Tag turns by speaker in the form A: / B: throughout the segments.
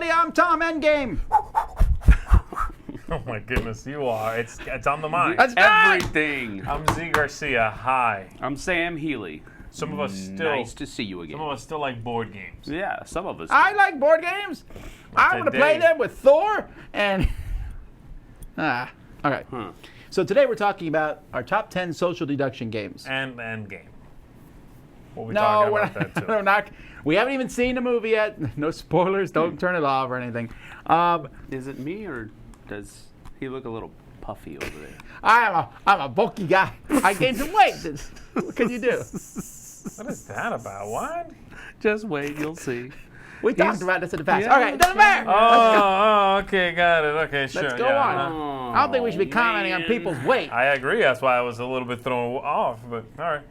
A: everybody. I'm Tom Endgame.
B: Oh my goodness, you are. It's on the mind.
A: That's
C: Everything.
B: I'm Z Garcia. Hi.
C: I'm Sam Healy.
B: Some of us still.
C: Nice to see you again.
B: Some of us still like board games.
C: Yeah, some of us.
A: I like board games. I'm going to play them with Thor and... okay. So today we're talking about our top 10 social deduction games.
B: And game. We'll be
A: No,
B: talking
A: we're
B: about
A: not,
B: that too.
A: we're not. We haven't even seen the movie yet. No spoilers. Don't turn it off or anything.
C: Is it me or does he look a little puffy over there?
A: I'm a bulky guy. I gained some weight. What can you do?
B: What is that about? What?
C: Just wait, you'll see.
A: We talked about this in the past.
C: Yeah,
A: All right, it doesn't matter.
B: Oh, okay, got it. Okay, sure.
A: Let's go
B: yeah,
A: on. I don't think we should be commenting on people's weight.
B: I agree. That's why I was a little bit thrown off. But all right.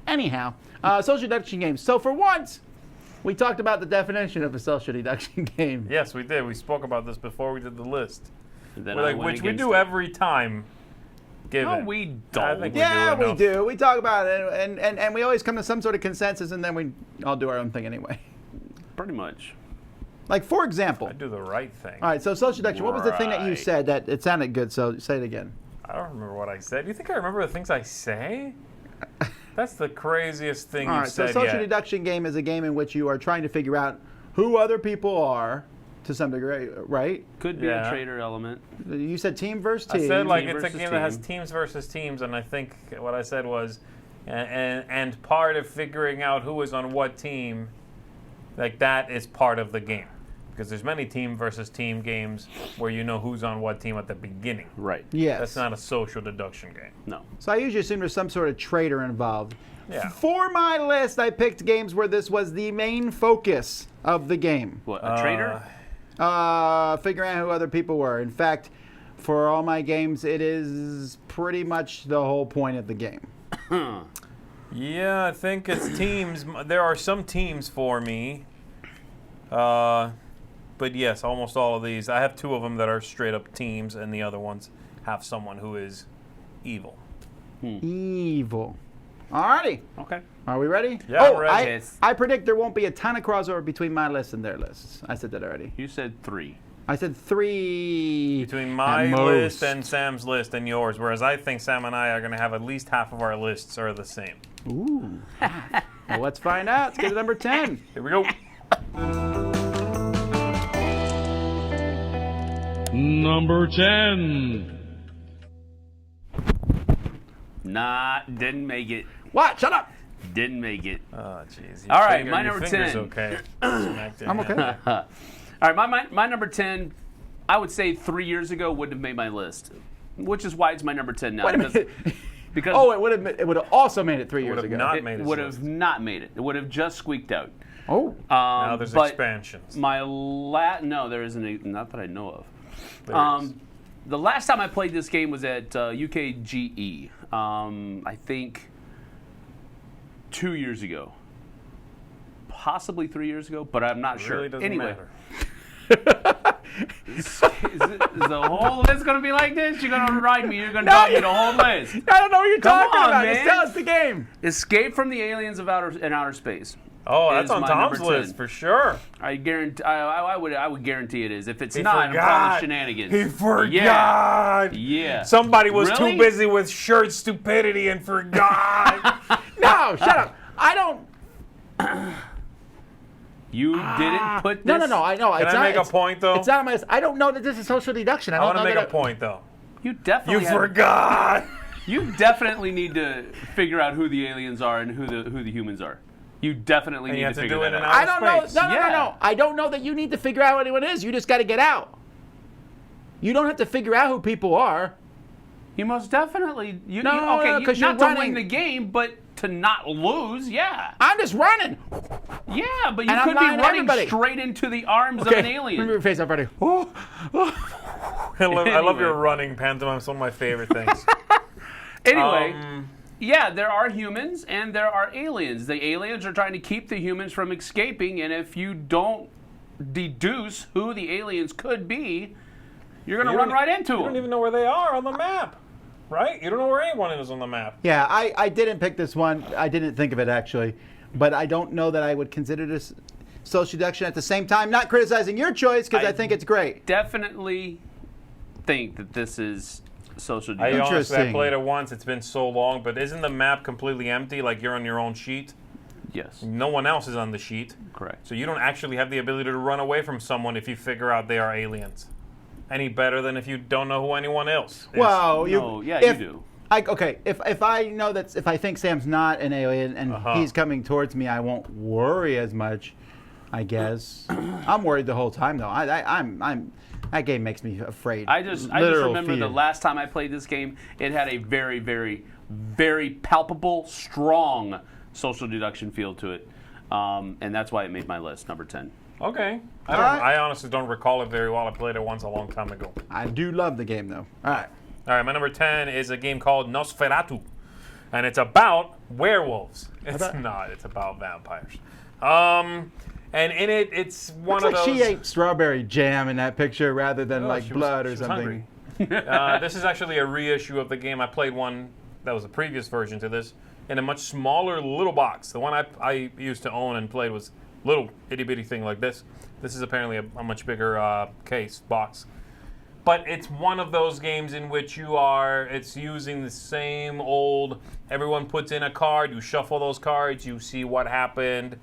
A: Anyhow, social deduction games. So for once, we talked about the definition of a social deduction game.
B: Yes, we did. We spoke about this before we did the list.
C: Then
B: We're
C: I
B: like,
C: went
B: which we
C: against
B: do
C: it.
B: every time.
C: No, we don't.
B: I think
A: Yeah, we
B: enough.
A: do. We talk about it, and we always come to some sort of consensus, and then we all do our own thing anyway.
C: Pretty much.
A: Like, for example.
B: I do the right thing.
A: All right, so social deduction. What was the thing that you
C: Right.
A: said that it sounded good, so say it again.
B: I don't remember what I said. You think I remember the things I say? That's the craziest thing
A: All
B: you've
A: right, so
B: said
A: social
B: yet.
A: deduction game is a game in which you are trying to figure out who other people are to some degree, right?
C: Could be
B: Yeah.
C: a traitor element.
A: You said team versus
B: I
A: team.
B: said like
C: Team
B: it's a
C: versus
B: game that has
C: team.
B: teams versus teams, and I think what I said was, and part of figuring out who is on what team, like that is part of the game, because there's many team versus team games where you know who's on what team at the beginning.
C: Right.
A: Yes.
B: That's not a social deduction game.
C: No.
A: So I usually assume there's some sort of traitor involved.
B: Yeah.
A: For my list, I picked games where this was the main focus of the game.
C: What, a traitor?
A: Figuring out who other people were. In fact, for all my games, it is pretty much the whole point of the game.
B: Yeah, I think it's teams. There are some teams for me. But yes, almost all of these. I have two of them that are straight up teams, and the other ones have someone who is evil.
A: Evil. Alrighty.
C: Okay.
A: Are we ready?
B: Yeah, I'm
A: oh,
B: ready.
C: Yes.
A: I predict there won't be a ton of crossover between my list and their lists. I said that already.
C: You said 3.
A: I said 3.
B: Between my
A: at
B: list
A: most.
B: and Sam's list and yours, whereas I think Sam and I are going to have at least half of our lists are the same.
A: Ooh. Well, let's find out. Let's get to number 10.
B: Here we go.
D: Number 10.
C: Nah, didn't make it.
A: What? Shut up.
C: Didn't make it.
B: Oh, jeez.
C: All right, my
B: your
C: number
B: finger's
C: 10.
B: okay.
A: I'm okay.
C: All right, my number 10, I would say 3 years ago wouldn't have made my list, which is why it's my number 10 now.
A: Wait a minute.
C: Because
A: Oh, it would have also made it 3 years
B: would have
A: ago.
B: not
C: it
B: made
C: would
B: his
C: have
B: list.
C: not made it. It would have just squeaked out.
A: Oh.
B: Now there's
C: but
B: expansions.
C: No, there isn't. Not that I know of.
B: There is.
C: The last time I played this game was at UKGE. I think 2 years ago, possibly 3 years ago, but I'm not
B: It
C: sure.
B: really doesn't
C: Anyway,
B: matter.
C: is the whole list going to be like this? You're going to ride me. You're going to tell me the whole list.
A: I don't know what you're
C: Come
A: talking
C: on,
A: about.
C: man.
A: Just tell us the game.
C: Escape from the aliens of outer space.
B: Oh, that's
C: is
B: on
C: my
B: Tom's
C: number 10.
B: list for sure.
C: I guarantee. I would guarantee it is. If it's
B: He
C: not, I'm
B: forgot.
C: calling shenanigans.
B: He forgot.
C: Yeah.
B: Somebody was
C: Really?
B: too busy with shirt stupidity and forgot.
A: No, shut up. I don't.
C: You didn't put this.
A: No. I know.
B: Can
A: it's
B: I
A: not,
B: make a
A: it's-
B: point, though?
A: It's not on my list. I don't know that this is social deduction. I
B: I
A: don't
B: want to
A: know
B: make
A: that
B: a point, though.
C: You definitely.
B: You forgot.
C: You definitely need to figure out who the aliens are and who the humans are. You definitely
B: And
C: need
B: you have
C: to
B: to
C: figure
B: do it
C: that
B: in
C: out.
A: I don't know.
B: space.
A: No.
C: Yeah.
A: I don't know that you need to figure out who anyone is. You just got to get out. You don't have to figure out who people are.
C: You most definitely.
A: No,
C: okay,
A: 'cause
C: not
A: you're
C: to
A: running.
C: win the game, but to not lose. Yeah.
A: I'm just running.
C: Yeah, but you
A: And I'm
C: could be
A: lying to
C: running
A: everybody.
C: straight into the arms of an alien.
A: Remember your face up, ready.
B: I love your running pantomime. It's one of my favorite things.
C: Anyway, yeah, there are humans and there are aliens. The aliens are trying to keep the humans from escaping, and if you don't deduce who the aliens could be, you're going to run right into
B: You
C: them.
B: don't even know where they are on the map, right? You don't know where anyone is on the map.
A: Yeah, I didn't pick this one. I didn't think of it actually, but I don't know that I would consider this social deduction at the same time. Not criticizing your choice because I think it's great.
C: Definitely think that this is social
B: I
C: deduction.
B: honestly, I
A: Interesting.
B: played it once. It's been so long, but isn't the map completely empty? Like you're on your own sheet.
C: Yes,
B: No one else is on the sheet.
C: correct.
B: So you don't actually have the ability to run away from someone if you figure out they are aliens. Any better than if you don't know who anyone else is.
A: Well,
C: No, yeah, you do.
A: If I know that if I think Sam's not an alien and he's coming towards me, I won't worry as much. I guess I'm worried the whole time though. I'm that game makes me afraid.
C: I just
A: Literal
C: remember
A: fear.
C: the last time I played this game, it had a very, very, very palpable, strong social deduction feel to it, and that's why it made my list, number 10.
B: Okay.
A: Alright.
B: I honestly don't recall it very well. I played it once a long time ago.
A: I do love the game though. All right.
B: All right, my number 10 is a game called Nosferatu, and it's about werewolves. It's not. It's about vampires. And in it, it's one
A: Looks
B: of
A: like
B: those.
A: she ate strawberry jam in that picture rather than
B: Oh,
A: like
B: she was-
A: blood
B: she
A: or
B: was
A: something.
B: hungry. This is actually a reissue of the game. I played one that was a previous version to this in a much smaller little box. The one I used to own and played was little itty bitty thing like this. This is apparently a much bigger case box. But it's one of those games in which it's using the same old, everyone puts in a card, you shuffle those cards, you see what happened.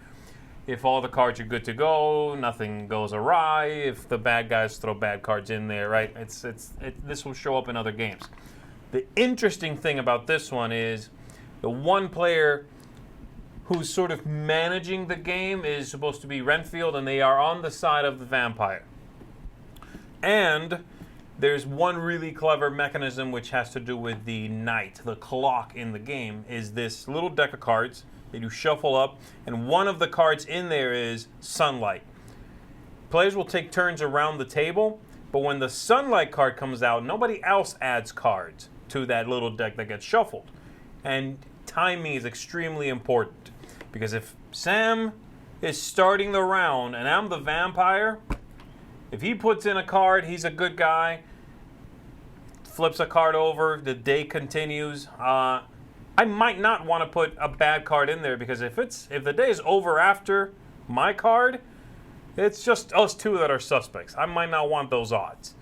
B: If all the cards are good to go, nothing goes awry. If the bad guys throw bad cards in there, right? This will show up in other games. The interesting thing about this one is the one player who's sort of managing the game is supposed to be Renfield, and they are on the side of the vampire. And there's one really clever mechanism which has to do with the night, the clock in the game, is this little deck of cards that you shuffle up, and one of the cards in there is sunlight. Players will take turns around the table, but when the sunlight card comes out, nobody else adds cards to that little deck that gets shuffled. And timing is extremely important, because if Sam is starting the round and I'm the vampire, if he puts in a card, he's a good guy, flips a card over, the day continues. I might not want to put a bad card in there, because if the day is over after my card, it's just us two that are suspects. I might not want those odds.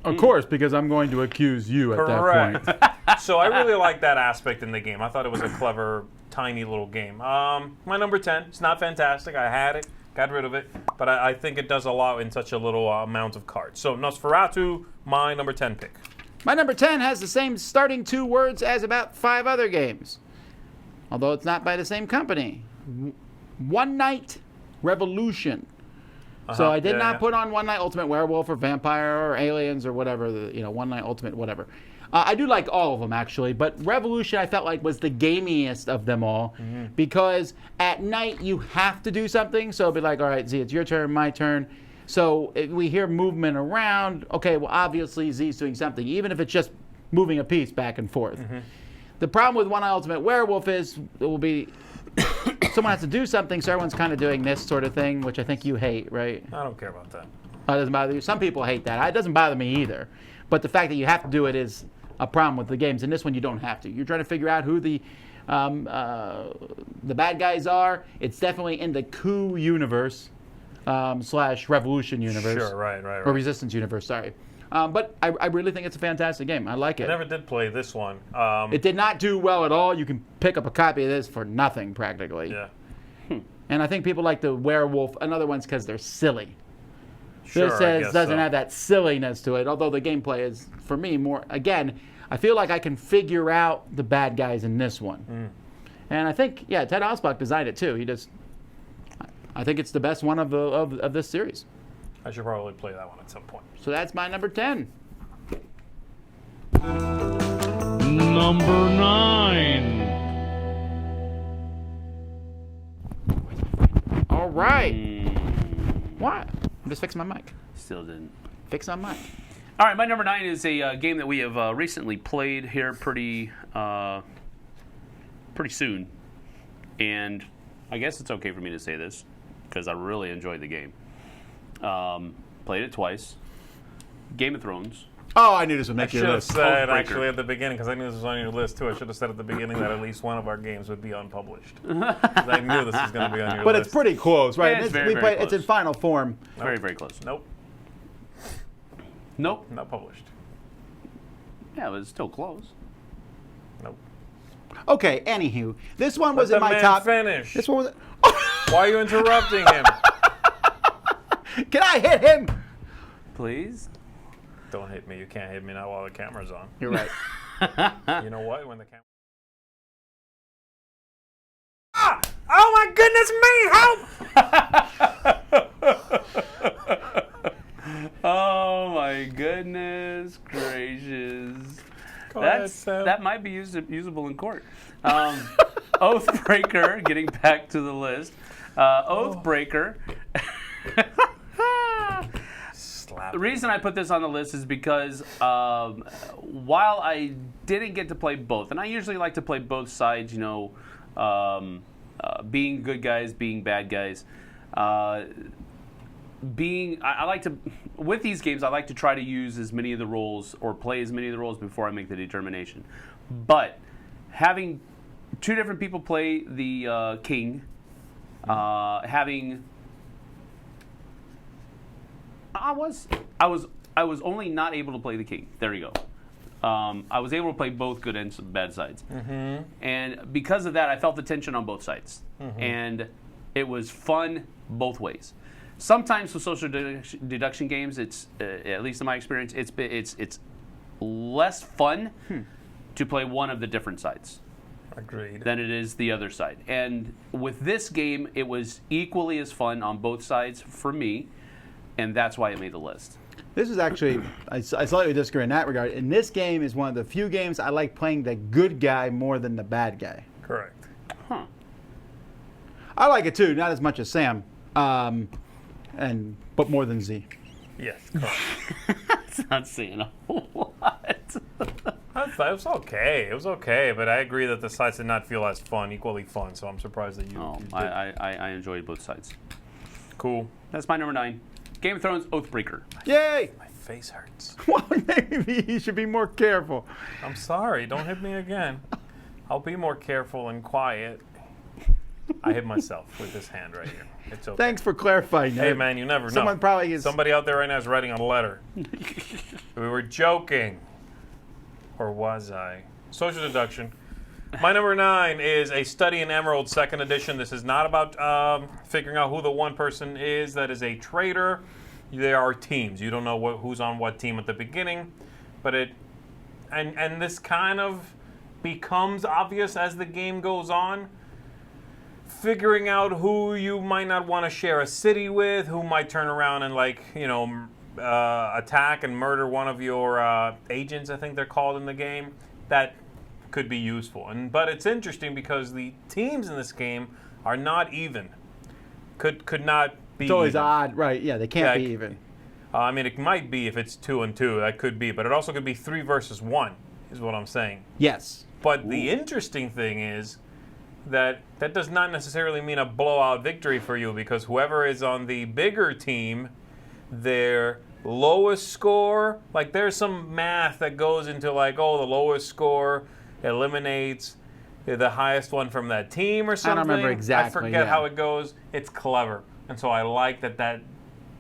A: Of course, because I'm going to accuse you at that point.
B: So I really like that aspect in the game. I thought it was a clever, tiny little game. My number 10, it's not fantastic. I had it, got rid of it, but I think it does a lot in such a little amount of cards. So Nosferatu, my number 10 pick.
A: My number 10 has the same starting 2 words as about 5 other games, although it's not by the same company. One Night Revolution. So I did not put on One Night Ultimate Werewolf or Vampire or Aliens or whatever, One Night Ultimate whatever. I do like all of them, actually, but Revolution I felt like was the gamiest of them all, because at night you have to do something. So it'll be like, all right, Z, it's your turn, my turn. So if we hear movement around, okay, well, obviously Z's doing something, even if it's just moving a piece back and forth. The problem with One Night Ultimate Werewolf is it will be someone has to do something, so everyone's kind of doing this sort of thing, which I think you hate, right?
B: I don't care about that.
A: It doesn't bother you. Some people hate that. It doesn't bother me either. But the fact that you have to do it is a problem with the games. In this one, you don't have to. You're trying to figure out who the bad guys are. It's definitely in the coup universe / revolution universe.
B: Sure, right.
A: Or resistance universe, sorry. But I really think it's a fantastic game. I like it.
B: I never did play this one.
A: It did not do well at all. You can pick up a copy of this for nothing, practically.
B: Yeah.
A: And I think people like the Werewolf and other ones because they're silly.
B: Sure,
A: This
B: I guess
A: doesn't
B: so.
A: have that silliness to it, although the gameplay is, for me, more, again, I feel like I can figure out the bad guys in this one. And I think, Ted Osbach designed it too. I think it's the best one of this series.
B: I should probably play that one at some point.
A: So that's my number 10.
D: Number 9.
A: All right. What? I'm just fixing my mic.
C: Still didn't.
A: Fix my mic.
C: All right, my number 9 is a game that we have recently played here pretty soon. And I guess it's okay for me to say this, because I really enjoyed the game. Played it twice. Game of Thrones.
A: Oh, I knew this would
B: I
A: make
B: should
A: your
B: have
A: list.
B: said
C: Oathbreaker.
B: actually at the beginning, because I knew this was on your list too. I should have said at the beginning that at least one of our games would be unpublished. 'Cause I knew this was going to be on your
A: But
B: list.
A: it's pretty close, right?
C: Yeah, it's very, very
A: It's in
C: close.
A: final form.
C: Very, very close.
B: Nope,
C: Nope.
B: not published.
C: Yeah, but it's still close.
B: Nope.
A: Okay, anywho, this one was
B: Let
A: in
B: the
A: my
B: man
A: top.
B: finish.
A: This one was.
B: Why are you interrupting him?
A: Can I hit him?
C: Please?
B: Don't hit me. You can't hit me now while the camera's on.
A: You're right.
B: You know what? When the camera. Ah! Oh my goodness me! Help!
C: Oh my goodness gracious.
B: Go ahead, Sam.
C: That might be usable in court. Oathbreaker, getting back to the list. Oathbreaker.
B: Slap.
C: The reason I put this on the list is because while I didn't get to play both, and I usually like to play both sides, you know, being good guys, being bad guys. I like to, with these games, I like to try to use as many of the roles or play as many of the roles before I make the determination. But having two different people play the king, having I was only not able to play the king. There you go. I was able to play both good and bad sides, and because of that, I felt the tension on both sides, and it was fun both ways. Sometimes with social deduction games, it's at least in my experience, it's less fun to play one of the different sides
B: Agreed.
C: than it is the other side. And with this game, it was equally as fun on both sides for me, and that's why it made the list.
A: This is actually, I slightly disagree in that regard. And this game is one of the few games I like playing the good guy more than the bad guy.
B: Correct.
C: Huh.
A: I like it too, not as much as Sam, but more than Z.
B: Yes, correct.
C: That's not saying a whole lot.
B: It was okay. It was okay, but I agree that the sides did not feel as fun, equally fun. So I'm surprised that you.
C: Oh,
B: you did.
C: I enjoyed both sides.
B: Cool.
C: That's my number 9. Game of Thrones Oathbreaker.
A: Yay!
B: My face hurts.
A: Well, maybe you should be more careful.
B: I'm sorry. Don't hit me again. I'll be more careful and quiet. I hit myself with this hand right here. It's okay.
A: Thanks for clarifying.
B: Hey,
A: Nate.
B: man, you never know.
A: Someone probably is.
B: Somebody out there right now is writing a letter. We were joking. Or was I? Social deduction. My number 9 is A Study in Emerald, 2nd edition. This is not about figuring out who the one person is that is a traitor. There are teams. You don't know who's on what team at the beginning. But and this kind of becomes obvious as the game goes on. Figuring out who you might not want to share a city with, who might turn around and attack and murder one of your agents, I think they're called in the game. That could be useful. But it's interesting because the teams in this game are not even. Could not be.
A: It's always
B: even.
A: odd, right? Yeah, they can't
B: Yeah,
A: be even.
B: I mean, it might be if it's 2 and 2. That could be, but it also could be 3 versus 1. Is what I'm saying.
A: Yes.
B: But the interesting thing is that does not necessarily mean a blowout victory for you, because whoever is on the bigger team, their lowest score, like there's some math that goes into the lowest score eliminates the highest one from that team or something.
A: I don't remember exactly.
B: I forget
A: yeah.
B: how it goes. It's clever. And so I like that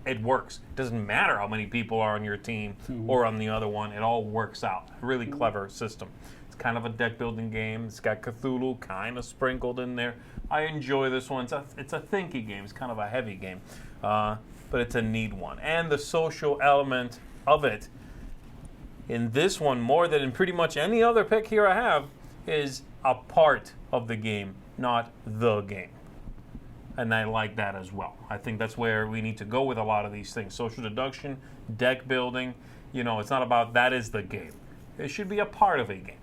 B: it works. It doesn't matter how many people are on your team or on the other one. It all works out. Really clever system. It's kind of a deck building game. It's got Cthulhu kind of sprinkled in there. I enjoy this one. It's a thinky game. It's kind of a heavy game. But it's a neat one. And the social element of it in this one, more than in pretty much any other pick here I have, is a part of the game, not the game. And I like that as well. I think that's where we need to go with a lot of these things. Social deduction, deck building, it's not about that is the game. It should be a part of a game.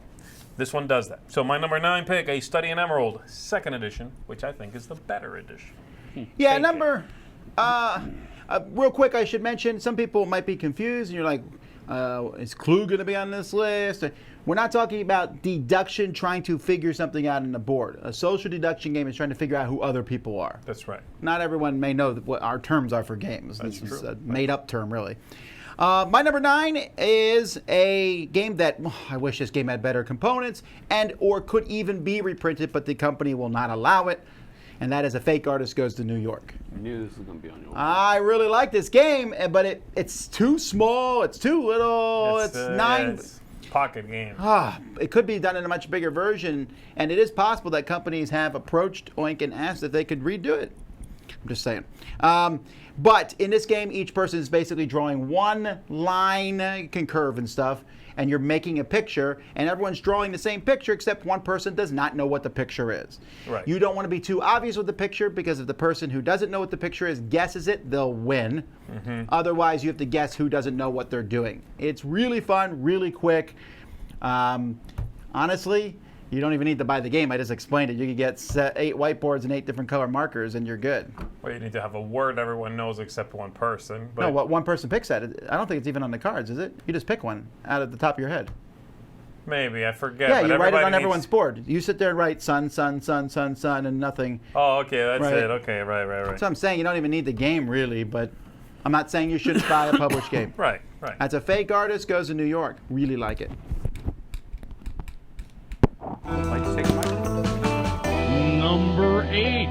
B: This one does that. So my number 9 pick, A Study in Emerald, 2nd edition, which I think is the better edition.
A: Yeah, real quick, I should mention, some people might be confused, and you're like, is Clue going to be on this list? We're not talking about deduction trying to figure something out on the board. A social deduction game is trying to figure out who other people are.
B: That's right.
A: Not everyone may know what our terms are for games. This is a made-up term, really. My number 9 is a game that I wish this game had better components and or could even be reprinted, but the company will not allow it. And that is A Fake Artist Goes to New York.
C: I knew this was going to be on your list.
A: I really like this game, but it's too small, it's too little, it's 9.
B: Yeah, it's pocket game.
A: It could be done in a much bigger version, and it is possible that companies have approached Oink and asked if they could redo it. I'm just saying. But in this game, each person is basically drawing one line, you can curve and stuff, and you're making a picture, and everyone's drawing the same picture except one person does not know what the picture is.
B: Right.
A: You don't want to be too obvious with the picture, because if the person who doesn't know what the picture is guesses it, they'll win. Otherwise, you have to guess who doesn't know what they're doing. It's really fun, really quick. Honestly, you don't even need to buy the game. I just explained it. You can get 8 whiteboards and 8 different color markers, and you're good.
B: Well, you need to have a word everyone knows except one person. But
A: No, what one person picks at it. I don't think it's even on the cards, is it? You just pick one out of the top of your head.
B: maybe, I forget.
A: Yeah,
B: but
A: you write it
B: everybody
A: on
B: needs-
A: everyone's board. You sit there and write sun, sun, sun, sun, sun, and nothing.
B: Oh, okay, that's
A: Right.
B: it. Okay, right.
A: So I'm saying you don't even need the game, really, but I'm not saying you shouldn't buy a published game.
B: Right.
A: That's A Fake Artist Goes to New York. Really like it.
C: Like to take mine?
D: Number 8.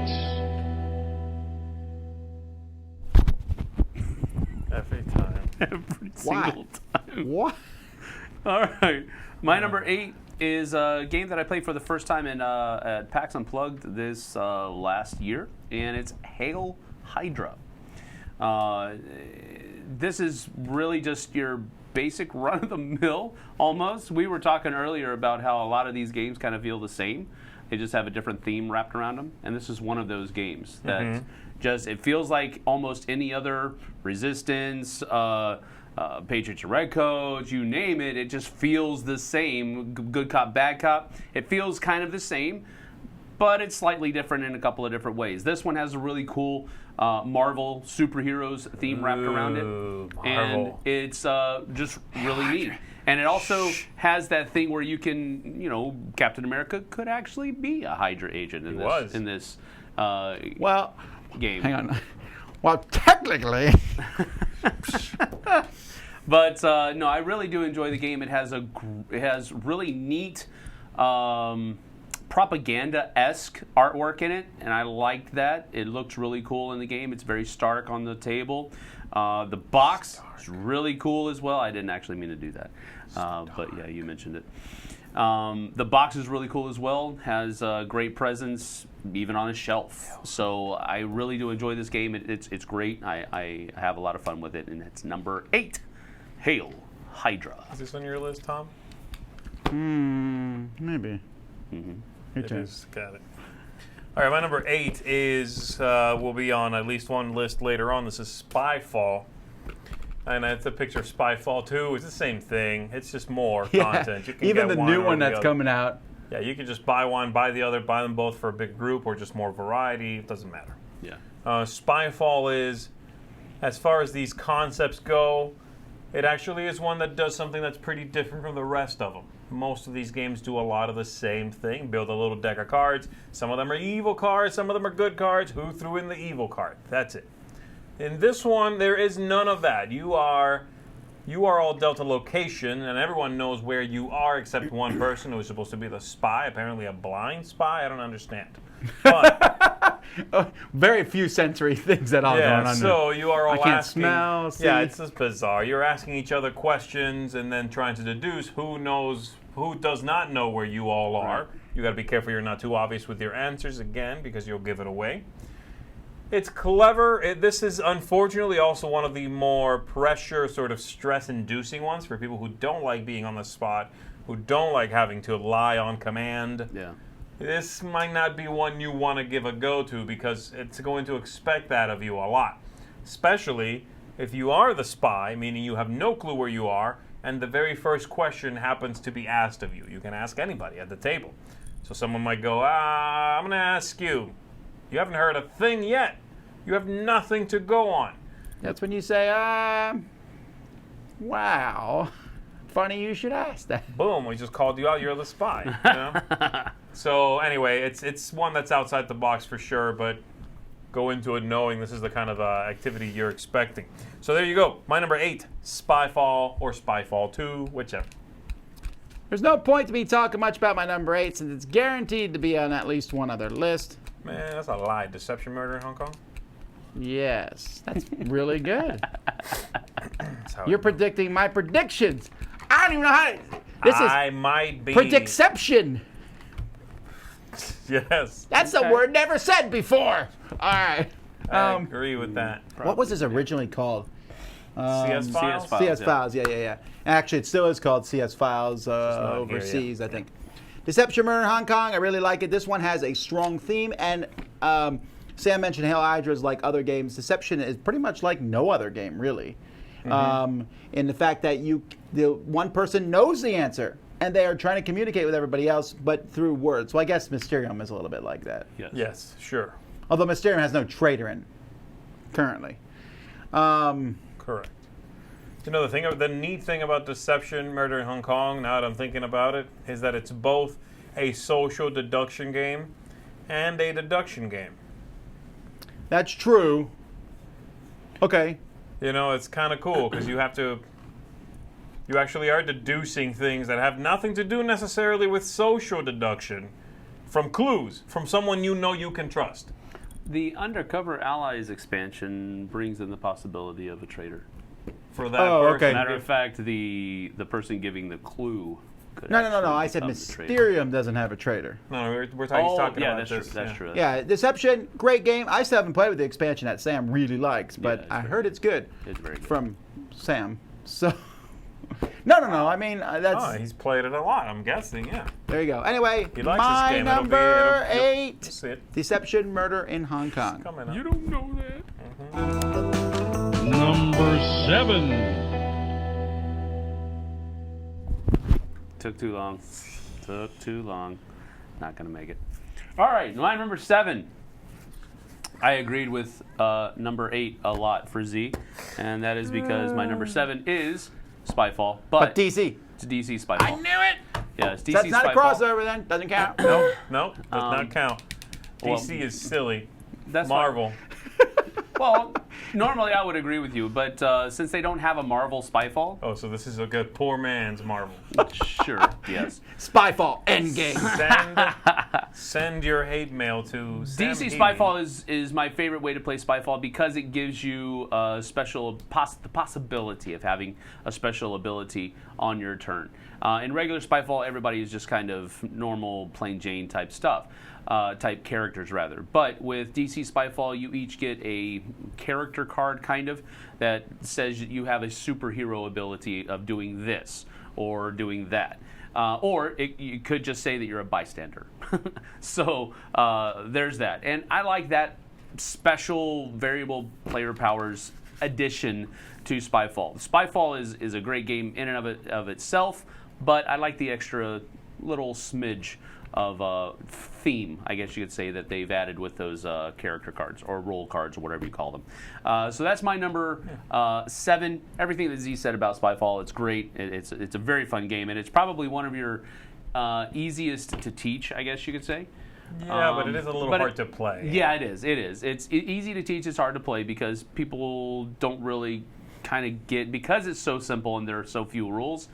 B: Every time.
C: Every
A: Why?
C: single time.
A: What?
C: All right. My number 8 is a game that I played for the first time at PAX Unplugged this last year, and it's Hail Hydra. This is really just your basic run-of-the-mill, almost. We were talking earlier about how a lot of these games kind of feel the same. They just have a different theme wrapped around them, and this is one of those games that just, it feels like almost any other Resistance, Patriots and Redcoats, you name it, it just feels the same. Good Cop, Bad Cop. It feels kind of the same, but it's slightly different in a couple of different ways. This one has a really cool Marvel superheroes theme wrapped around it.
B: Ooh,
C: And
B: Marvel.
C: it's just really neat. And it also has that thing where you can, Captain America could actually be a Hydra agent in this
A: Well,
C: game.
A: hang on. Well, technically.
C: But no, I really do enjoy the game. It has really neat propaganda-esque artwork in it, and I like that. It looks really cool in the game. It's very stark on the table. The box is really cool as well. I didn't actually mean to do that, but yeah, you mentioned it. The box is really cool as well. Has a great presence, even on a shelf. So I really do enjoy this game. It's great. I have a lot of fun with it, and it's number 8. Hail Hydra.
B: Is this on your list, Tom?
A: Maybe. Your
B: It
A: turn.
B: is. Got it. All right, my number 8 is will be on at least one list later on. This is Spyfall. And it's a picture of Spyfall 2. It's the same thing. It's just more content. You can
A: Even
B: get
A: the
B: one
A: new
B: or
A: one
B: the
A: that's
B: other.
A: coming out.
B: Yeah, you can just buy one, buy the other, buy them both for a big group, or just more variety. It doesn't matter.
C: Yeah.
B: Spyfall is, as far as these concepts go, it actually is one that does something that's pretty different from the rest of them. Most of these games do a lot of the same thing. Build a little deck of cards. Some of them are evil cards, some of them are good cards. Who threw in the evil card? That's it. In this one, there is none of that. You are all dealt a location, and everyone knows where you are except one person who is supposed to be the spy, apparently a blind spy. I don't understand. But
A: Very few sensory things at all going
B: yeah,
A: on
B: so you are all
A: I can't
B: asking.
A: smell, see.
B: Yeah, it's just bizarre. You're asking each other questions and then trying to deduce who does not know where you all are.
C: Right.
B: You got to be careful you're not too obvious with your answers again, because you'll give it away. It's clever. This is unfortunately also one of the more pressure, sort of stress-inducing ones for people who don't like being on the spot, who don't like having to lie on command.
C: Yeah.
B: This might not be one you want to give a go to, because it's going to expect that of you a lot. Especially if you are the spy, meaning you have no clue where you are, and the very first question happens to be asked of you. You can ask anybody at the table. So someone might go, I'm going to ask you. You haven't heard a thing yet. You have nothing to go on.
A: That's when you say, wow. Funny you should ask that.
B: Boom, we just called you out. You're the spy. You know? So anyway, it's one that's outside the box for sure, but go into it knowing this is the kind of activity you're expecting. So there you go. My number 8, Spyfall or Spyfall 2, whichever.
A: There's no point to me talking much about my number 8 since it's guaranteed to be on at least one other list.
B: Man, that's a lie. Deception, Murder in Hong Kong?
A: Yes, that's really good.
B: That's how
A: You're
B: I know.
A: predicting my predictions. I don't even know how to... This
B: I
A: is
B: might be.
A: predicception.
B: Yes.
A: That's a word never said before. All right.
B: I agree with that.
A: What was this originally called?
B: CS Files?
C: CS Files.
A: CS Files, yeah. Actually, it still is called CS Files
B: not here
A: overseas,
B: yet.
A: I think. Deception, Murder in Hong Kong, I really like it. This one has a strong theme, and Sam mentioned Hail Hydra is like other games. Deception is pretty much like no other game, really. In the fact that the one person knows the answer, and they are trying to communicate with everybody else, but through words. So I guess Mysterium is a little bit like that.
B: Yes, sure.
A: Although Mysterium has no traitor in currently.
B: Correct. You know, the neat thing about Deception, Murder in Hong Kong, now that I'm thinking about it, is that it's both a social deduction game and a deduction game.
A: That's true. Okay.
B: You know, it's kind of cool because you actually are deducing things that have nothing to do necessarily with social deduction from clues, from someone you know you can trust.
C: The Undercover Allies expansion brings in the possibility of a traitor.
B: For that
A: Oh,
B: person.
A: okay.
C: Matter of fact, the person giving the clue could
A: No.
C: actually
A: I said
C: become the traitor.
A: Mysterium doesn't have a traitor.
B: No, we're talking, he's talking
C: yeah,
B: about
C: that's
B: this.
C: true. That's true.
A: Yeah, Deception, great game. I still haven't played with the expansion that Sam really likes, but
C: it's
A: I
C: very
A: heard it's good
C: It's very good.
A: from Sam. So, no. I mean, that's
B: Oh, he's played it a lot, I'm guessing, yeah.
A: there you go. Anyway,
B: He likes
A: my
B: this game.
A: number
B: It'll
A: 8,
B: see it
A: Deception, Murder in Hong Kong.
B: coming up.
C: You don't know that.
D: Number 7.
C: Took too long. Not going to make it. All right, my number 7. I agreed with number 8 a lot for Z, and that is because my number 7 is Spyfall,
A: But DC.
C: it's DC Spyfall.
A: I knew it.
C: Yeah, it's DC
A: That's not a
C: Spyfall.
A: crossover then. Doesn't count.
B: No, does not count.
C: well,
B: DC is silly.
C: That's
B: Marvel.
C: Well, normally I would agree with you, but since they don't have a Marvel Spyfall,
B: Oh, so this is a good poor man's Marvel.
C: sure, yes.
A: Spyfall, Endgame.
B: Send your hate mail to Sam
C: DC
B: Heaney.
C: Spyfall is my favorite way to play Spyfall because it gives you the possibility of having a special ability on your turn. In regular Spyfall, everybody is just kind of normal, plain Jane type stuff. Type characters rather. But with DC Spyfall, you each get a character card kind of that says you have a superhero ability of doing this or doing that. Or you could just say that you're a bystander. So there's that. And I like that special variable player powers addition to Spyfall. Spyfall is a great game in and of itself, but I like the extra little smidge of theme, I guess you could say, that they've added with those character cards or role cards or whatever you call them. So that's my number 7. Everything that Z said about Spyfall, it's great. It's a very fun game, and it's probably one of your easiest to teach, I guess you could say.
B: Yeah, but it is a little hard to play.
C: Yeah, it is. It is. It's easy to teach. It's hard to play because people don't really kind of get, because it's so simple and there are so few rules,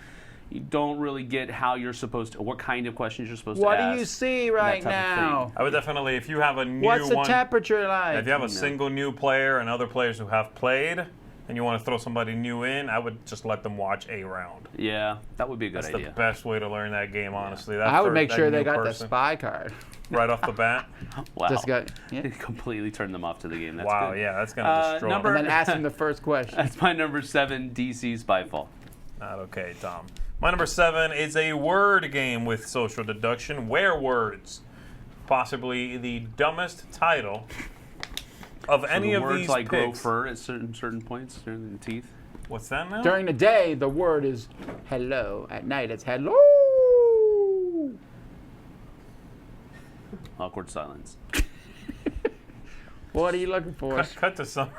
C: you don't really get how you're supposed to, what kind of questions you're supposed to ask.
A: What do you see right
C: type of
A: now?
C: thing.
B: I would definitely, if you have a new
A: What's the
B: one,
A: temperature like?
B: if you have a single new player and other players who have played, and you want to throw somebody new in, I would just let them watch a round.
C: Yeah, that would be a good
B: That's
C: idea.
B: the best way to learn that game, honestly. That
A: I would
B: for
A: make
B: that
A: sure they
B: new
A: got
B: person,
A: the spy card.
B: right off the bat.
C: Wow.
A: Just got, yeah.
C: Completely turn them off to the game. That's
B: Wow,
C: good.
B: yeah, that's gonna destroy
C: number-
A: And
B: them.
A: then ask them the first question.
C: That's my number 7, DC Spyfall.
B: Not okay, Tom. My number 7 is a word game with social deduction. Werewords. Possibly the dumbest title of any of
C: words
B: these
C: like grow
B: picks.
C: fur at certain points during the teeth.
B: What's that now?
A: During the day, the word is hello. At night, it's hello.
C: Awkward silence.
A: What are you looking for?
B: Cut to some.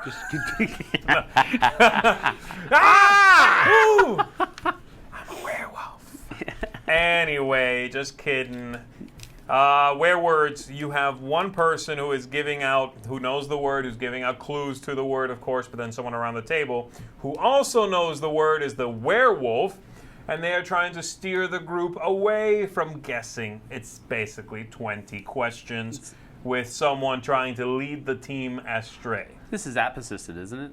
A: Ah!
B: Woo! I'm a werewolf. Anyway, just kidding. Where words, you have one person who is giving out, who knows the word, who's giving out clues to the word, of course, but then someone around the table who also knows the word is the werewolf, and they are trying to steer the group away from guessing. It's basically 20 questions with someone trying to lead the team astray.
C: This is app-assisted, isn't it?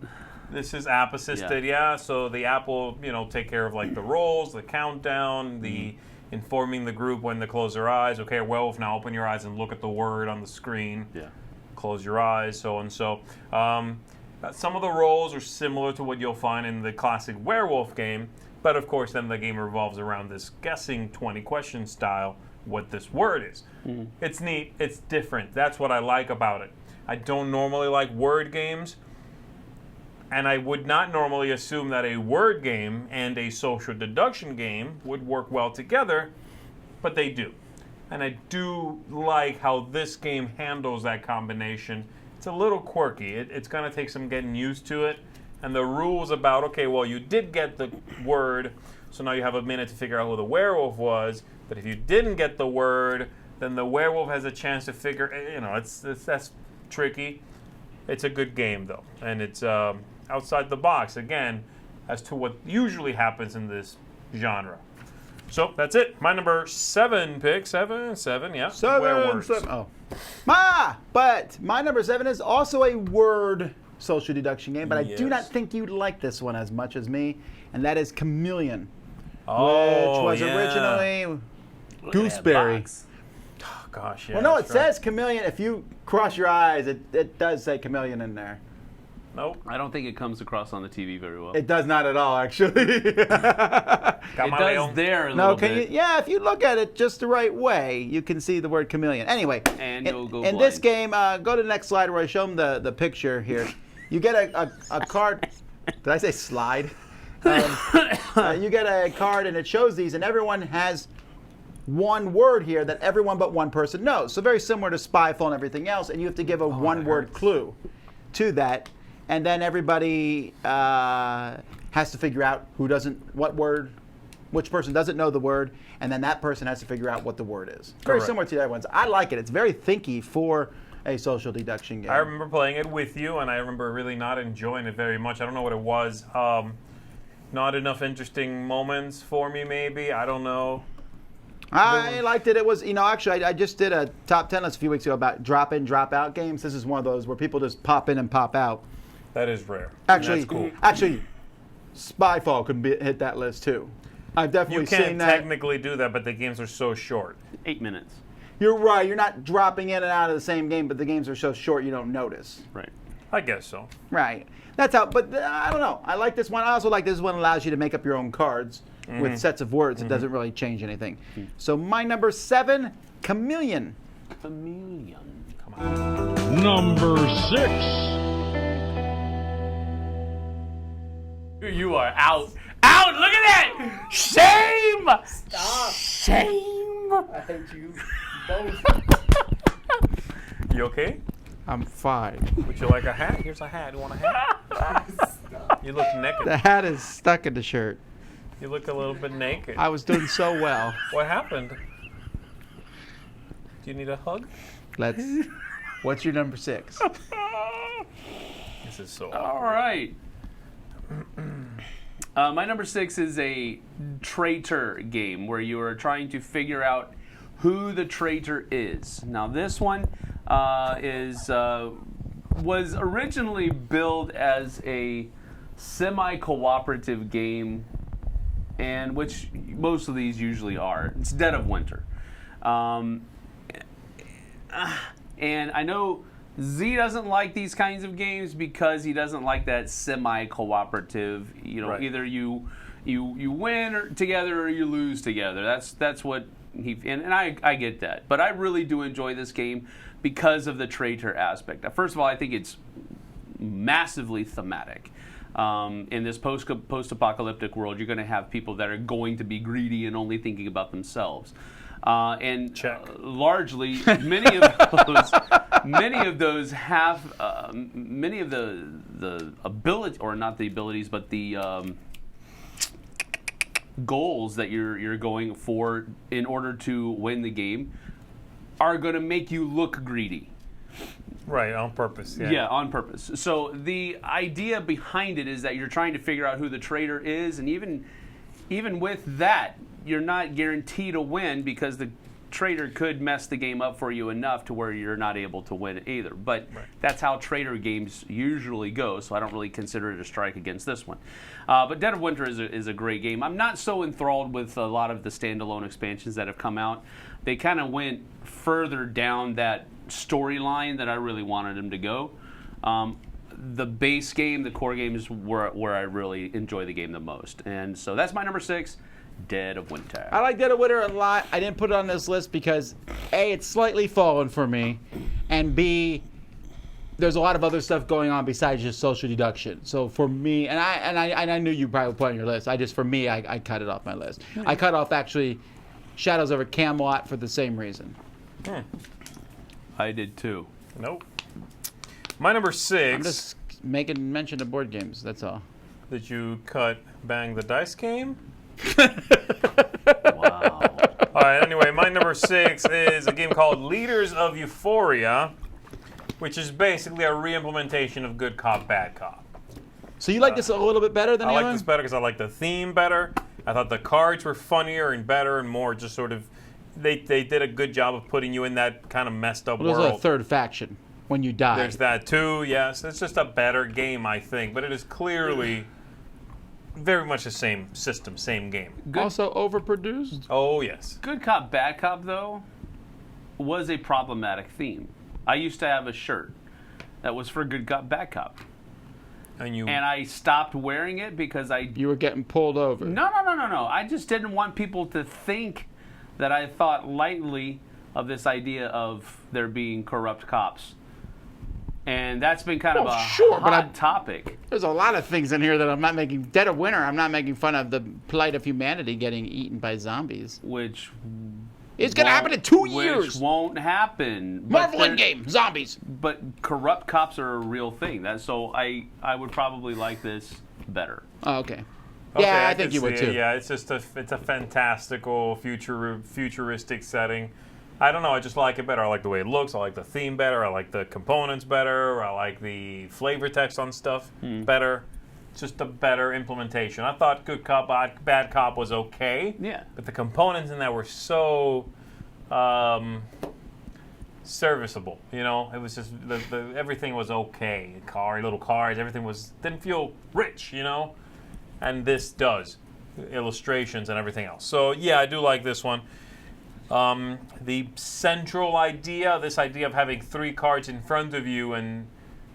B: This is app-assisted, yeah. So the app will, take care of like the rolls, the countdown, the informing the group when to close their eyes. Okay, werewolf, now open your eyes and look at the word on the screen.
C: Yeah.
B: Close your eyes, so and so. Some of the rolls are similar to what you'll find in the classic werewolf game, but of course then the game revolves around this guessing 20 question style, what this word is. It's neat, it's different. That's what I like about it. I don't normally like word games, and I would not normally assume that a word game and a social deduction game would work well together, but they do. And I do like how this game handles that combination. It's a little quirky. It's going to take some getting used to it. And the rules about, okay, well, you did get the word, so now you have a minute to figure out who the werewolf was. But if you didn't get the word, then the werewolf has a chance to figure, that's tricky. It's a good game, though. And it's outside the box, again, as to what usually happens in this genre. So that's it. My number 7 pick. Seven, yeah. Werewolves.
A: Oh. But my number 7 is also a word social deduction game, but I do not think you'd like this one as much as me, and that is Chameleon, which was originally Gooseberry.
B: Oh, gosh, yeah.
A: Well, no, it says Chameleon. If you cross your eyes, it does say Chameleon in there.
B: Nope.
C: I don't think it comes across on the TV very well.
A: It does not at all, actually.
C: It does there a little bit.
A: If you look at it just the right way, you can see the word chameleon. Anyway,
C: and you'll go
A: in this game, go to the next slide where I show them the picture here. You get a card. Did I say slide? You get a card, and it shows these, and everyone has one word here that everyone but one person knows. So very similar to Spyfall and everything else, and you have to give a one-word clue to that. And then everybody has to figure out which person doesn't know the word, and then that person has to figure out what the word is. Very similar to the other ones. I like it. It's very thinky for a social deduction game.
B: I remember playing it with you, and I remember really not enjoying it very much. I don't know what it was. Not enough interesting moments for me, maybe. I don't know.
A: I liked it. It was, actually, I just did a top 10 list a few weeks ago about drop-in, drop-out games. This is one of those where people just pop in and pop out.
B: That is rare.
A: Actually,
B: that's cool.
A: Actually, Spyfall could hit that list too. I've definitely seen that.
B: You can't technically do that, but the games are so short.
C: 8 minutes.
A: You're right. You're not dropping in and out of the same game, but the games are so short you don't notice.
C: Right.
B: I guess so.
A: Right. That's how. But I don't know. I like this one. I also like this one allows you to make up your own cards with sets of words. It doesn't really change anything. So my number 7, Chameleon.
C: Chameleon.
B: Come on.
D: Number 6.
C: You are out. Out! Look at that! Shame!
E: Stop.
C: Shame!
E: I hate you both.
B: You okay?
A: I'm fine.
B: Would you like a hat? Here's a hat. You want a hat? You look naked.
A: The hat is stuck in the shirt.
B: You look a little bit naked.
A: I was doing so well.
B: What happened? Do you need a hug?
A: What's your number 6?
B: This is so
C: All right. My number 6 is a traitor game where you are trying to figure out who the traitor is. Now this one was originally billed as a semi-cooperative game, and which most of these usually are. It's Dead of Winter. And I know Z doesn't like these kinds of games because he doesn't like that semi-cooperative.
B: Right.
C: Either you win together or you lose together. That's what and I get that. But I really do enjoy this game because of the traitor aspect. First of all, I think it's massively thematic. In this post-apocalyptic world, you're going to have people that are going to be greedy and only thinking about themselves. Largely, many of those have many of the ability, or not the abilities, but the goals that you're going for in order to win the game are going to make you look greedy.
B: Right, on purpose. Yeah.
C: Yeah, on purpose. So the idea behind it is that you're trying to figure out who the traitor is, and even with that, you're not guaranteed to win because the traitor could mess the game up for you enough to where you're not able to win either. But that's how traitor games usually go, so I don't really consider it a strike against this one. But Dead of Winter is a great game. I'm not so enthralled with a lot of the standalone expansions that have come out. They kind of went further down that storyline that I really wanted them to go. The base game, the core game, is where I really enjoy the game the most. And so that's my number 6, Dead of Winter.
A: I like Dead of Winter a lot. I didn't put it on this list because A, it's slightly fallen for me, and B, there's a lot of other stuff going on besides just social deduction. So for me, and I knew you probably put on your list. For me, I cut it off my list. I cut off actually Shadows over Camelot for the same reason.
C: I did too.
B: Nope. My number 6.
A: I'm just making mention of board games. That's all.
B: Did you cut Bang the Dice game?
C: Wow.
B: All right, anyway, my number 6 is a game called Leaders of Euphoria, which is basically a re-implementation of Good Cop, Bad Cop.
A: So you like this a little bit better than the
B: I
A: other
B: like
A: one?
B: this better because I like the theme better. I thought the cards were funnier and better and more just sort of... They did a good job of putting you in that kind of messed up
A: Well,
B: world.
A: there's a third faction when you die.
B: There's that too, yes. It's just a better game, I think. But it is clearly very much the same system, same game.
A: Also overproduced?
B: Oh, yes.
C: Good Cop, Bad Cop, though, was a problematic theme. I used to have a shirt that was for Good Cop, Bad Cop.
B: And
C: I stopped wearing it because
A: You were getting pulled over.
C: No. I just didn't want people to think that I thought lightly of this idea of there being corrupt cops. And that's been kind of a hot topic.
A: There's a lot of things in here that I'm not making. Dead of Winter, I'm not making fun of the plight of humanity getting eaten by zombies.
C: Which
A: It's going to happen in 2 years.
C: Which won't happen.
A: Marvel Endgame, zombies.
C: But corrupt cops are a real thing. So I would probably like this better.
A: Oh, okay.
B: Okay,
A: Yeah, I think you would too.
B: Yeah, it's just a fantastical futuristic setting. I don't know, I just like it better. I like the way it looks. I like the theme better. I like the components better. I like the flavor text on stuff better. It's just a better implementation. I thought Good Cop, Bad Cop was okay.
C: Yeah.
B: But the components in that were so serviceable. You know, it was just everything was okay. Little cars, everything didn't feel rich. You know. And this does. Illustrations and everything else. So, yeah, I do like this one. The central idea, this idea of having 3 cards in front of you and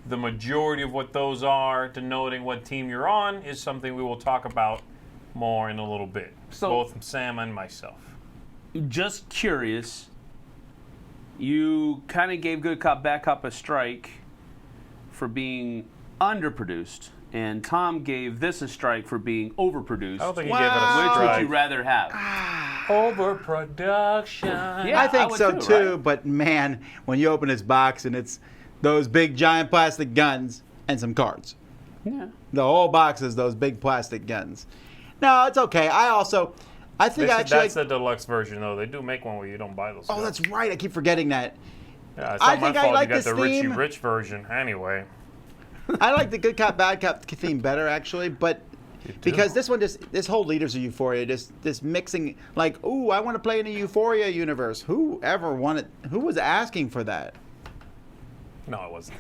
B: the majority of what those are denoting what team you're on is something we will talk about more in a little bit.
C: So,
B: both Sam and myself.
C: Just curious, you kind of gave Good Cop, Bad Cop a strike for being underproduced. And Tom gave this a strike for being overproduced.
B: I don't think he gave it a strike.
C: Which would you rather have?
B: Overproduction.
C: Yeah,
A: I think
C: would
A: so too,
C: right?
A: but man, when you open this box and it's those big giant plastic guns and some cards.
C: Yeah.
A: The whole box is those big plastic guns. No, it's okay. I think
B: That's the deluxe version, though. They do make one where you don't buy those.
A: Oh, that's right. I keep forgetting that.
B: Yeah, it's
A: I
B: not my
A: think I
B: fault
A: like
B: you got
A: this
B: the
A: theme.
B: Richie Rich version. Anyway.
A: I like the Good Cop, Bad Cop theme better, actually, but because this this whole Leaders of Euphoria, this mixing, like, ooh, I want to play in a Euphoria universe. Who was asking for that?
B: No, I wasn't.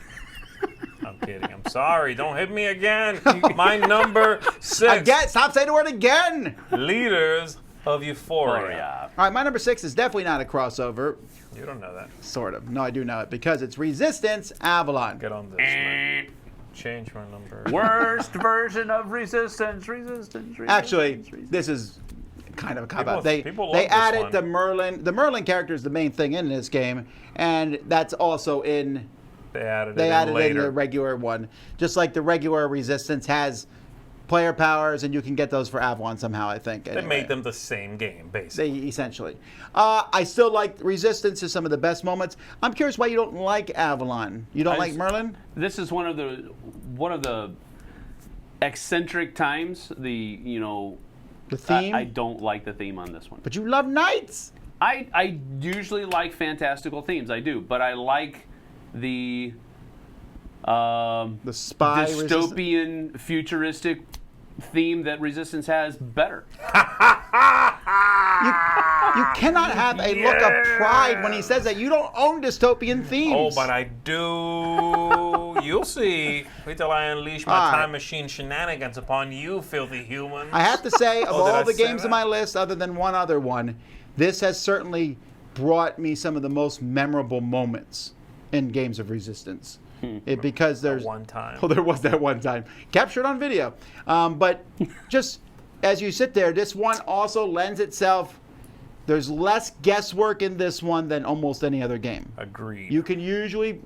B: I'm kidding. I'm sorry. Don't hit me again. My number 6.
A: Again, stop saying the word again.
B: Leaders of Euphoria.
A: All right, my number 6 is definitely not a crossover.
B: You don't know that.
A: Sort of. No, I do know it because it's Resistance Avalon.
B: Get on this, man. Change my number.
C: Worst version of Resistance.
A: Actually, this is kind of a cop-out. They
B: people love this
A: added
B: one.
A: the Merlin. The Merlin character is the main thing in this game, and that's also in.
B: They added
A: it in
B: later.
A: the regular one, just like the regular Resistance has player powers, and you can get those for Avalon somehow. I think
B: They made them the same game, basically.
A: They essentially. I still like Resistance is some of the best moments. I'm curious why you don't like Avalon. You don't like Merlin?
C: This is one of the eccentric times. The
A: theme.
C: I don't like the theme on this one.
A: But you love Knights.
C: I usually like fantastical themes. I do, but I like the
A: spy
C: dystopian, futuristic theme that Resistance has better.
A: You cannot have a look of pride when he says that. You don't own dystopian themes.
B: Oh, but I do. You'll see. Wait till I unleash my time machine shenanigans upon you, filthy humans.
A: I have to say, of all the games
B: that?
A: on my list, other than one other one, this has certainly brought me some of the most memorable moments in games of Resistance. Because there's
B: one time.
A: Oh, there was that one time captured on video. But just as you sit there, this one also lends itself. There's less guesswork in this one than almost any other game.
B: Agreed.
A: You can usually,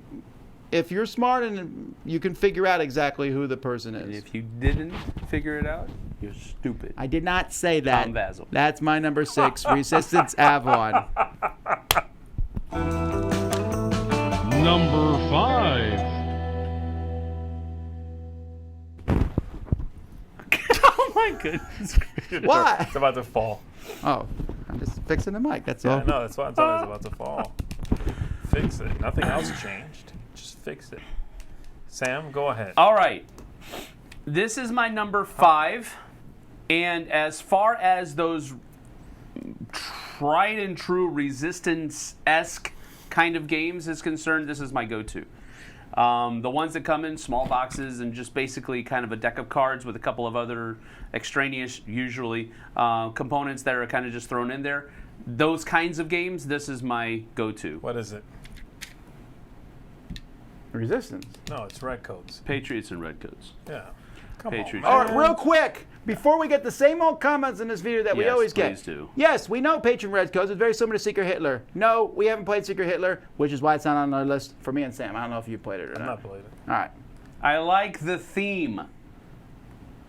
A: if you're smart, and you can figure out exactly who the person is.
C: And if you didn't figure it out, you're stupid.
A: I did not say that.
C: Tom Basil.
A: That's my number 6, Resistance Avalon.
D: Number 5.
C: Oh my goodness.
A: Why?
B: It's about to fall.
A: Oh, I'm just fixing the mic. That's
B: Yeah,
A: all.
B: no, that's why I thought it was about to fall. Fix it. Nothing else changed. Just fix it. Sam, go ahead.
C: All right. This is my number 5. And as far as those tried and true Resistance-esque kind of games is concerned, this is my go-to. The ones that come in small boxes and just basically kind of a deck of cards with a couple of other extraneous, usually, components that are kind of just thrown in there. Those kinds of games, this is my go-to.
B: What is it?
A: Resistance.
B: No, it's Redcoats.
C: Patriots and Redcoats.
B: Yeah. Come
C: Patriots.
B: on,
A: All
B: man.
A: right, real quick, before we get the same old comments in this video that we
C: Yes,
A: always get.
C: please do.
A: Yes, we know Patron Red Codes is very similar to Secret Hitler. No, we haven't played Secret Hitler, which is why it's not on our list for me and Sam. I don't know if you played it or
B: I've
A: not.
B: not played it.
A: All right.
C: I like the theme.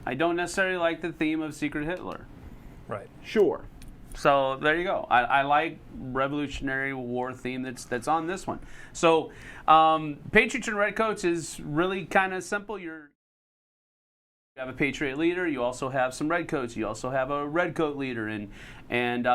C: I don't necessarily like the theme of Secret Hitler.
B: Right.
A: Sure.
C: So there you go. I like Revolutionary War theme that's on this one. So Patriots and Redcoats is really kind of simple. You have a Patriot leader. You also have some Redcoats. You also have a Redcoat leader, and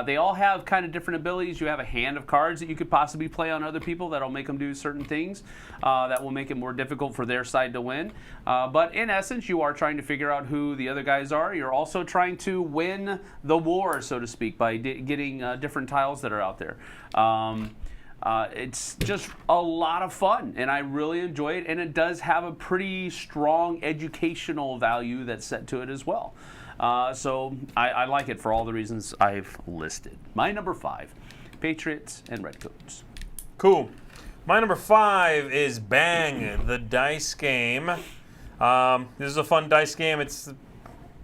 C: they all have kind of different abilities. You have a hand of cards that you could possibly play on other people that'll make them do certain things that will make it more difficult for their side to win. But in essence, you are trying to figure out who the other guys are. You're also trying to win the war, so to speak, by getting different tiles that are out there. It's just a lot of fun, and I really enjoy it, and it does have a pretty strong educational value that's set to it as well. So I like it for all the reasons I've listed. My number 5, Patriots and Redcoats.
B: Cool. My number 5 is Bang, the dice game. This is a fun dice game. It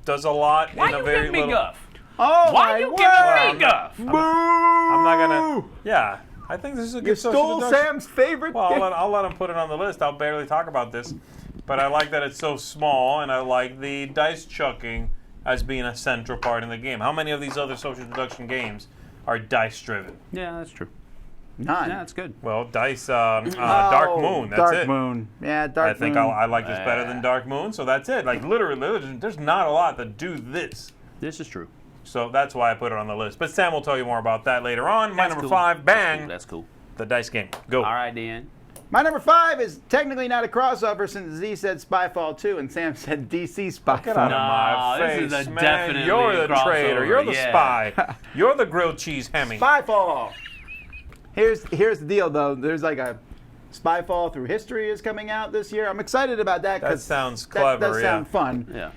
B: does a lot
C: Why
B: in a
C: you
B: very
C: giving me
B: little.
C: guff?
A: Oh,
C: Why
A: my
C: you
A: word.
C: giving me guff?
B: I'm not gonna. Yeah, I think this is a good
A: You
B: social
A: stole
B: deduction.
A: Sam's favorite
B: Well,
A: game.
B: I'll let him put it on the list. I'll barely talk about this. But I like that it's so small, and I like the dice chucking as being a central part in the game. How many of these other social deduction games are dice-driven?
C: Yeah, that's true.
A: None.
C: Yeah, that's good.
B: Well, dice, Dark Moon, that's
A: Dark
B: it.
A: Moon. Yeah, Dark
B: I think
A: Moon.
B: I like this better than Dark Moon, so that's it. Like, literally, there's not a lot that do this.
C: This is true.
B: So that's why I put it on the list. But Sam will tell you more about that later on. My
C: That's
B: number
C: cool.
B: 5, Bang,
C: That's cool.
B: the dice game. Go.
C: All right, Dan.
A: My number 5 is technically not a crossover since Z said Spyfall 2 and Sam said DC Spyfall.
B: Get out of my
C: No,
B: face,
C: this is a
B: man.
C: definitely
B: You're
C: a
B: the traitor.
C: crossover,
B: You're the
C: yeah.
B: spy. You're the grilled cheese Hemi.
A: Spyfall. Here's the deal, though. There's like a Spyfall Through History is coming out this year. I'm excited about that.
B: That sounds clever,
A: That does sound fun.
C: Yeah.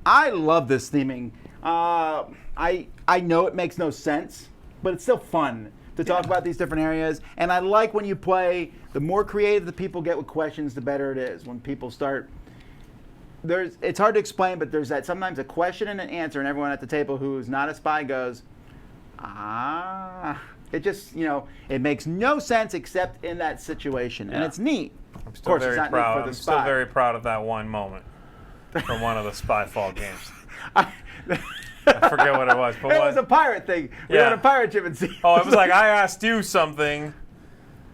A: I love this theming. I know it makes no sense, but it's still fun to talk about these different areas. And I like when you play, the more creative the people get with questions, the better it is. When people start, it's hard to explain, but there's that sometimes a question and an answer, and everyone at the table who's not a spy goes, it just, it makes no sense except in that situation. And
C: Yeah.
A: it's neat.
B: I'm
A: Of
B: still
A: course,
B: very
A: it's not
B: proud.
A: neat for the
B: I'm
A: spy.
B: still very proud of that one moment from one of the Spyfall games. I forget what it was. But
A: It was a pirate thing. We
B: Yeah.
A: had a pirate ship and sea.
B: Oh, it was like I asked you something.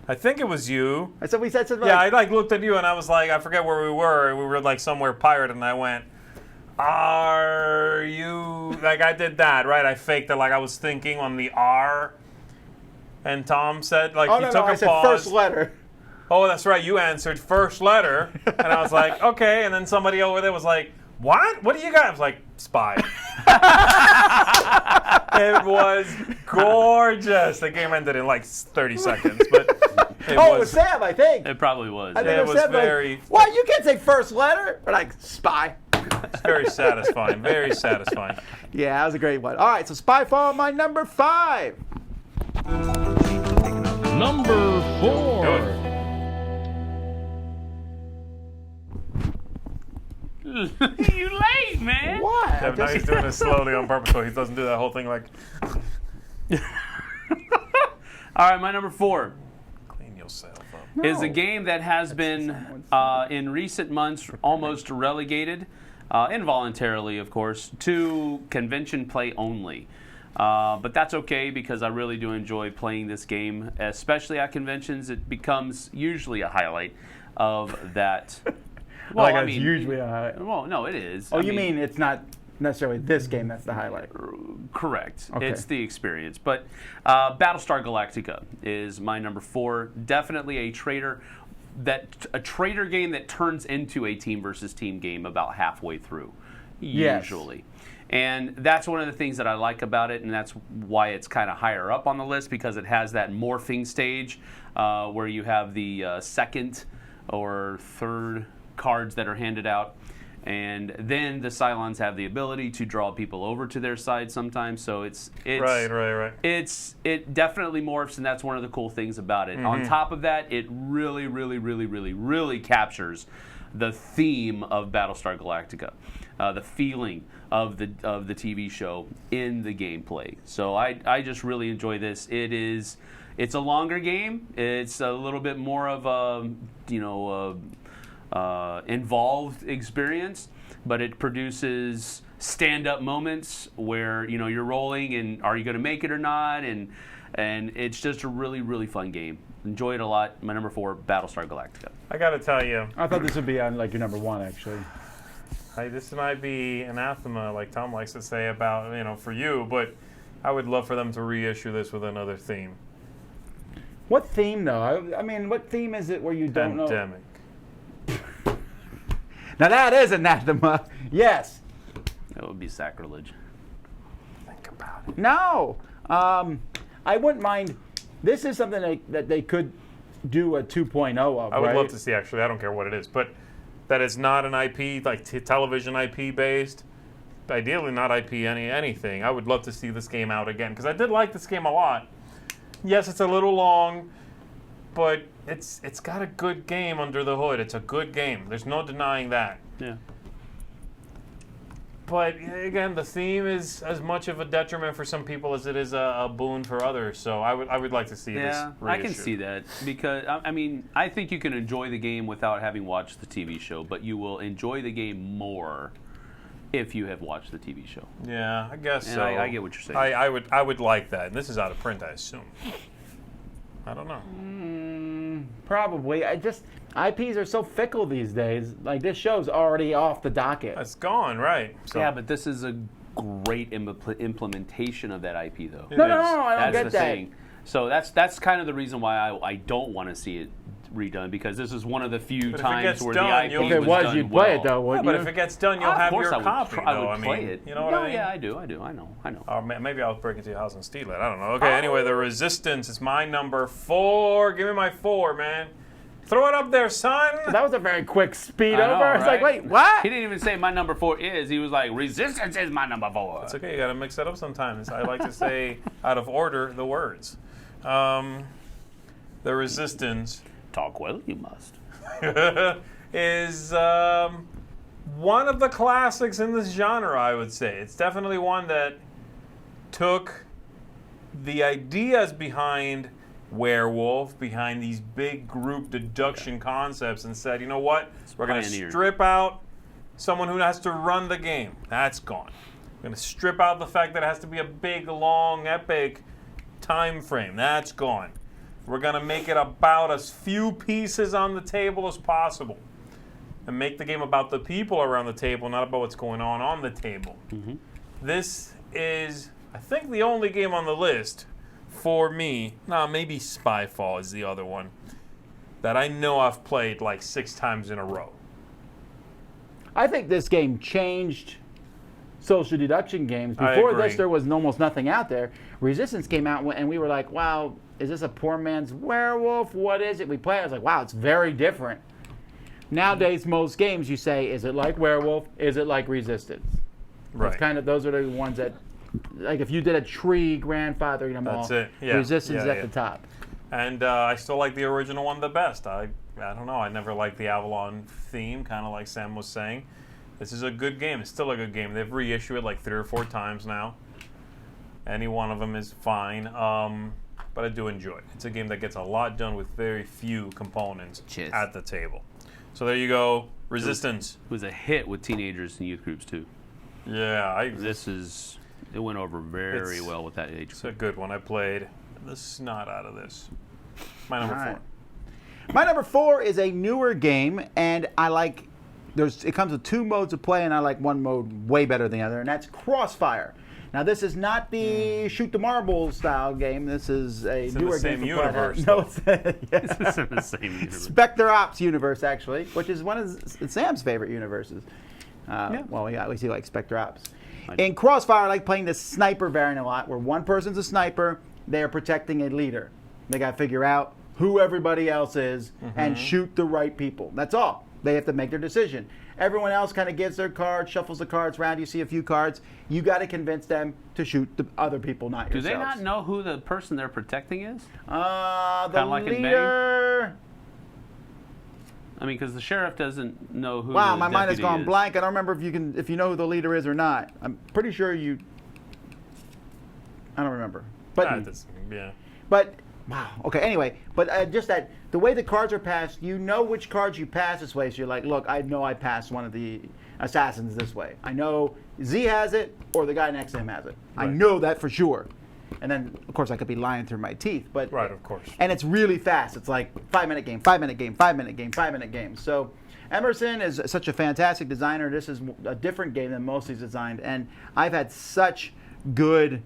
B: I think it was you.
A: So we said something
B: Yeah,
A: like,
B: I looked at you and I was like, I forget where we were. We were like somewhere pirate, and I went, "Are you?" Like I did that, right? I faked it, like I was thinking on the R, And Tom said, like,
A: Oh,
B: he
A: no,
B: took
A: no,
B: a
A: I said
B: pause.
A: first letter.
B: Oh, that's right. You answered first letter. And I was like, okay. And then somebody over there was like, what? What do you got? I was like, spy. It was gorgeous. The game ended in like 30 seconds. But
A: It was Sam, I think.
C: It probably was.
A: I think
B: it was
A: Sam,
B: very-
A: What? You can't say first letter? Or like, spy.
B: It's very satisfying. Very satisfying.
A: Yeah, that was a great one. All right, so Spyfall, my number 5.
D: Number 4.
C: You late, man.
A: What?
B: Yeah, now he's doing it slowly on purpose so he doesn't do that whole thing like,
C: All right, my number 4
B: clean yourself up.
C: is a game that has been, in recent months, almost relegated, involuntarily, of course, to convention play only. But that's okay because I really do enjoy playing this game, especially at conventions. It becomes usually a highlight of that. Well,
A: Like
C: I
A: it's
C: mean,
A: usually a highlight.
C: well, no, it is.
A: Oh,
C: I
A: you mean it's not necessarily this game that's the highlight?
C: Correct.
A: Okay.
C: It's the experience. But Battlestar Galactica is my number 4. Definitely a trader game that turns into a team versus team game about halfway through,
A: Yes.
C: usually. And that's one of the things that I like about it, and that's why it's kind of higher up on the list, because it has that morphing stage where you have the second or third cards that are handed out. And then the Cylons have the ability to draw people over to their side sometimes. So it's
B: Right.
C: it definitely morphs, and that's one of the cool things about it. On top of that, it really captures the theme of Battlestar Galactica, the feeling of the TV show in the gameplay. So I just really enjoy this. It's a longer game. It's a little bit more of a involved experience, but it produces stand-up moments where you're rolling and are you going to make it or not, and it's just a really fun game. Enjoy it a lot. My number 4, Battlestar Galactica.
B: I got to tell you,
A: I thought this would be on like your number 1, actually.
B: this might be anathema, like Tom likes to say about, for you, but I would love for them to reissue this with another theme.
A: What theme, though? I mean, what theme is it where you don't know?
B: Pandemic.
A: Now that is anathema. Yes.
C: That would be sacrilege.
B: Think about it.
A: No. I wouldn't mind. This is something that they could do a 2.0 of,
B: I would
A: right?
B: love to see, actually. I don't care what it is. But that it's not an IP, like television IP based. Ideally, not IP anything. I would love to see this game out again, because I did like this game a lot. Yes, it's a little long, but it's got a good game under the hood. It's a good game. There's no denying that.
C: Yeah.
B: But again, the theme is as much of a detriment for some people as it is a boon for others. So I would like to see this
C: Yeah,
B: reissued.
C: I can see that, because I mean, I think you can enjoy the game without having watched the TV show, but you will enjoy the game more if you have watched the TV show.
B: Yeah, I guess
C: And
B: so.
C: I get what you're saying.
B: I would like that. And this is out of print, I assume. I don't know.
A: Probably. IPs are so fickle these days. Like, this show's already off the docket.
B: It's gone, right? So
C: Yeah, but this is a great implementation of that IP, though.
B: It
A: No,
B: is.
A: I don't
C: That's
A: get
C: the
A: that.
C: thing. So that's kind of the reason why I don't want to see it redone, because this is one of the few
B: But if it
C: times
B: gets
C: where
B: done,
C: the IP
B: you'll-
A: If it
C: was
A: was,
C: done
A: you'd play
C: well.
A: it, though,
B: Yeah,
A: wouldn't
B: but
A: you?
B: if it gets done, you'll
C: Of
B: have
C: course
B: your
C: I would
B: copy.
C: I
B: though.
C: would play it.
B: You know what
C: No,
B: I mean?
C: yeah, I do. I know.
B: Or maybe I'll break into your house and steal it. I don't know. Okay, anyway, The Resistance is my number 4. Give me my 4, man. Throw it up there, son.
A: That was a very quick speed
C: I know,
A: over. I was like,
C: right?
A: wait, what?
C: He didn't even say my number 4 is. He was like, Resistance is my number 4.
B: It's okay. You got to mix that up sometimes. I like to say out of order the words. The Resistance
C: Talk well, you must.
B: is one of the classics in this genre, I would say. It's definitely one that took the ideas behind Werewolf, behind these big group deduction concepts, and said, you know what? We're going to
C: pioneered.
B: strip out someone who has to run the game. That's gone. We're going to strip out the fact that it has to be a big, long, epic time frame. That's gone. We're going to make it about as few pieces on the table as possible. And make the game about the people around the table, not about what's going on the table. This is, I think, the only game on the list for me, maybe Spyfall is the other one that I know I've played like 6 times in a row.
A: I think this game changed social deduction games.
B: I
A: Before
B: agree.
A: this, there was almost nothing out there. Resistance came out, and we were like, wow, is this a poor man's werewolf? What is it? We played it. I was like, wow, it's very different. Nowadays, most games you say, is it like Werewolf? Is it like Resistance?
B: Right.
A: It's kind of, those are the ones that, like if you did a tree grandfathering them all,
B: That's it. Yeah.
A: Resistance
B: Yeah,
A: at the top.
B: And I still like the original one the best. I don't know. I never liked the Avalon theme, kind of like Sam was saying. This is a good game. It's still a good game. They've reissued it like 3 or 4 times now. Any one of them is fine. But I do enjoy it. It's a game that gets a lot done with very few components
C: Cheers.
B: at the table. So there you go. Resistance.
C: It was a hit with teenagers and youth groups too.
B: Yeah,
C: It went over very well with that age
B: it's a
C: group.
B: good one. I played the snot out of this. My number
A: All
B: 4.
A: right. My number 4 is a newer game, and I like. It comes with 2 modes of play, and I like one mode way better than the other, and that's Crossfire. Now, this is not the shoot the marbles style game. This is a
B: It's in the
A: newer
B: same
A: game. for
B: universe,
A: No, it's
C: It's in the same universe.
A: Spectre Ops universe, actually, which is one of Sam's favorite universes. Well, we see like Spectre Ops. In Crossfire, I like playing the sniper variant a lot, where one person's a sniper, they are protecting a leader. They got to figure out who everybody else is and shoot the right people. That's all. They have to make their decision. Everyone else kind of gets their cards, shuffles the cards around. You see a few cards. You got to convince them to shoot the other people, not
C: Do
A: yourselves.
C: they not know who the person they're protecting is?
A: The
C: Kinda like in Bang?
A: leader.
C: I mean, because the sheriff doesn't know who.
A: Wow,
C: the
A: my mind has
C: deputy
A: gone
C: is.
A: blank. I don't remember if you know who the leader is or not. I'm pretty sure you. I don't remember. But
B: Yeah.
A: But wow. Okay. Anyway, but just that the way the cards are passed, you know which cards you pass this way. So you're like, look, I know I passed one of the assassins this way. I know Z has it, or the guy next to him has it. I
B: Right.
A: know that for sure. And then, of course, I could be lying through my teeth. But
B: Right, of course.
A: And it's really fast. It's like 5-minute game, 5-minute game, 5-minute game, 5-minute game. So Emerson is such a fantastic designer. This is a different game than most he's designed, and I've had such good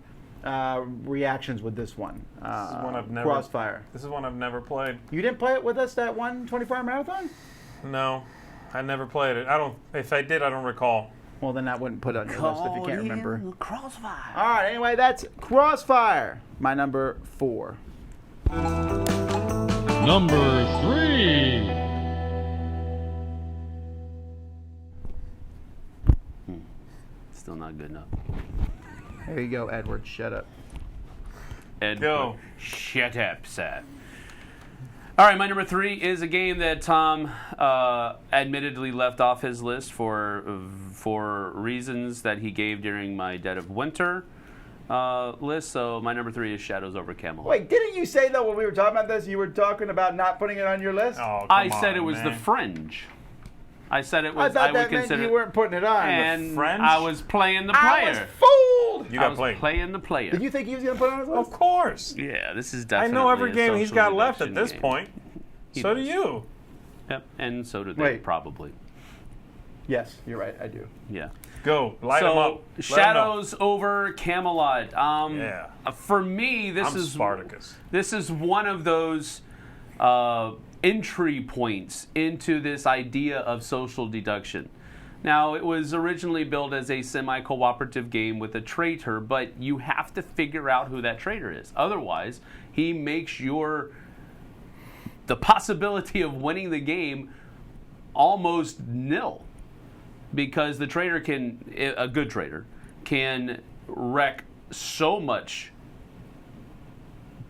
A: reactions with this one.
B: This is one I've never.
A: Crossfire.
B: This is one I've never played.
A: You didn't play it with us that one 24-hour marathon?
B: No, I never played it. I don't. If I did, I don't recall.
A: Well, then I wouldn't put it on your list if you can't remember.
C: Crossfire.
A: All right. Anyway, that's Crossfire. My number 4.
D: Number 3.
C: Still not good enough.
A: There you go, Edward. Shut up.
C: Ed,
B: Go.
C: Shut up, Seth. All right, my number 3 is a game that Tom admittedly left off his list for reasons that he gave during my Dead of Winter list. So my number 3 is Shadows over Camelot.
A: Wait, didn't you say though when we were talking about this, you were talking about not putting it on your list?
B: Oh, come
C: I said
B: on,
C: it was
B: man.
C: the Fringe. I said it
A: I
C: was.
A: thought
C: I
A: that
C: would
A: meant
C: consider.
A: you weren't putting it on.
C: and
B: Fringe?
C: I was playing the
A: I was
C: player.
A: fooled.
B: You
C: I
B: got
C: was
B: played.
C: playing the player.
A: Did you think he was going to put it on his list?
B: Of course.
C: Yeah, this is
B: I
C: definitely.
B: know every
C: a
B: game he's
C: social
B: got left at
C: deduction
B: this
C: game.
B: point.
C: He
B: So
C: does.
B: do you.
C: Yep, and so do they
A: Wait.
C: probably.
A: Yes, you're right. I do.
C: Yeah.
B: Go. Light
C: so
B: him up. Let 'em know.
C: Shadows over Camelot.
B: Yeah.
C: For me, this
B: I'm
C: is
B: Spartacus.
C: This is one of those entry points into this idea of social deduction. Now, it was originally built as a semi-cooperative game with a traitor, but you have to figure out who that traitor is. Otherwise, he makes the possibility of winning the game almost nil, because the traitor a good traitor, can wreak so much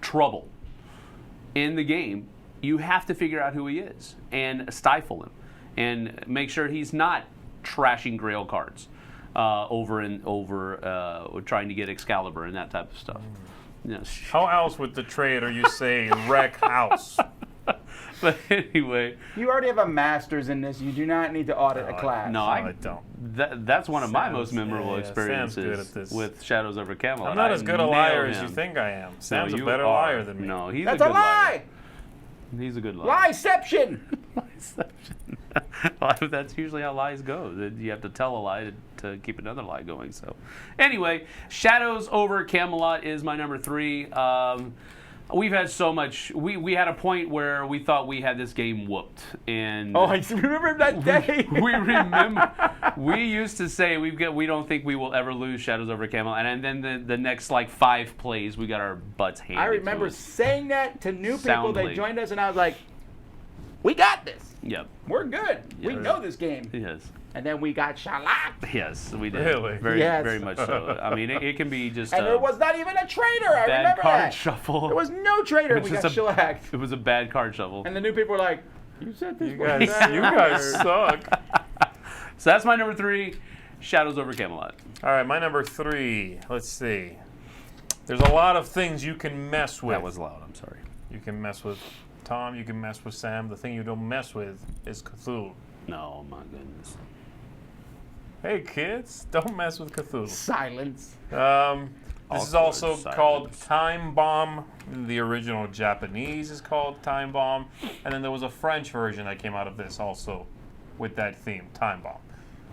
C: trouble in the game. You have to figure out who he is and stifle him and make sure he's not trashing Grail cards over trying to get Excalibur and that type of stuff. You know,
B: How else would the traitor you say wreck house?
C: but anyway,
A: You already have a master's in this. You do not need to audit a class.
C: no,
B: I don't.
C: that's one of my
B: Sam's-
C: most memorable
B: yeah, Sam's good
C: experiences
B: at this.
C: with Shadows over Camelot.
B: I'm not
C: I
B: as good a
C: nailed
B: liar as you
C: him.
B: think I am.
C: No,
B: Sam's a
C: you
B: better
C: are.
B: liar than me.
C: No, he's
A: That's
C: a
A: a
C: good
A: lie.
C: liar. He's a good liar.
A: Lieception.
C: That's usually how lies go. You have to tell a lie to keep another lie going. So, anyway, Shadows over Camelot is my number 3. We've had so much. We had a point where we thought we had this game whooped, and
A: I remember that day.
C: we remember. We used to say we don't think we will ever lose Shadows over Camelot, and then the next like 5 plays we got our butts handed.
A: I remember
C: to us.
A: saying that to new people.
C: Soundly.
A: They joined us, and I was like, "We got this.
C: Yep.
A: We're good. We
C: Yes.
A: know this game."
C: Yes.
A: And then we got shellacked.
C: Yes, we did.
B: Really?
C: Very,
A: Yes.
C: very much so. I mean, it can be just.
A: And there was not even a traitor. I
C: bad
A: remember
C: card
A: that.
C: shuffle.
A: There was no traitor.
C: It
A: We
C: was
A: got
C: just
A: shellacked.
C: It was a bad card shuffle.
A: And the new people were like, "You said this."
B: You
A: was
B: guys,
A: bad."
B: you guys suck.
C: So that's my number 3, Shadows over Camelot.
B: All right, my number 3. Let's see. There's a lot of things you can mess with.
C: That was loud. I'm sorry.
B: You can mess with Tom. You can mess with Sam. The thing you don't mess with is Cthulhu.
C: No, my goodness.
B: Hey, kids, don't mess with Cthulhu.
A: Silence.
B: This is also
C: Awkward
B: called
C: silence.
B: Time Bomb. The original Japanese is called Time Bomb. And then there was a French version that came out of this also with that theme, Time Bomb.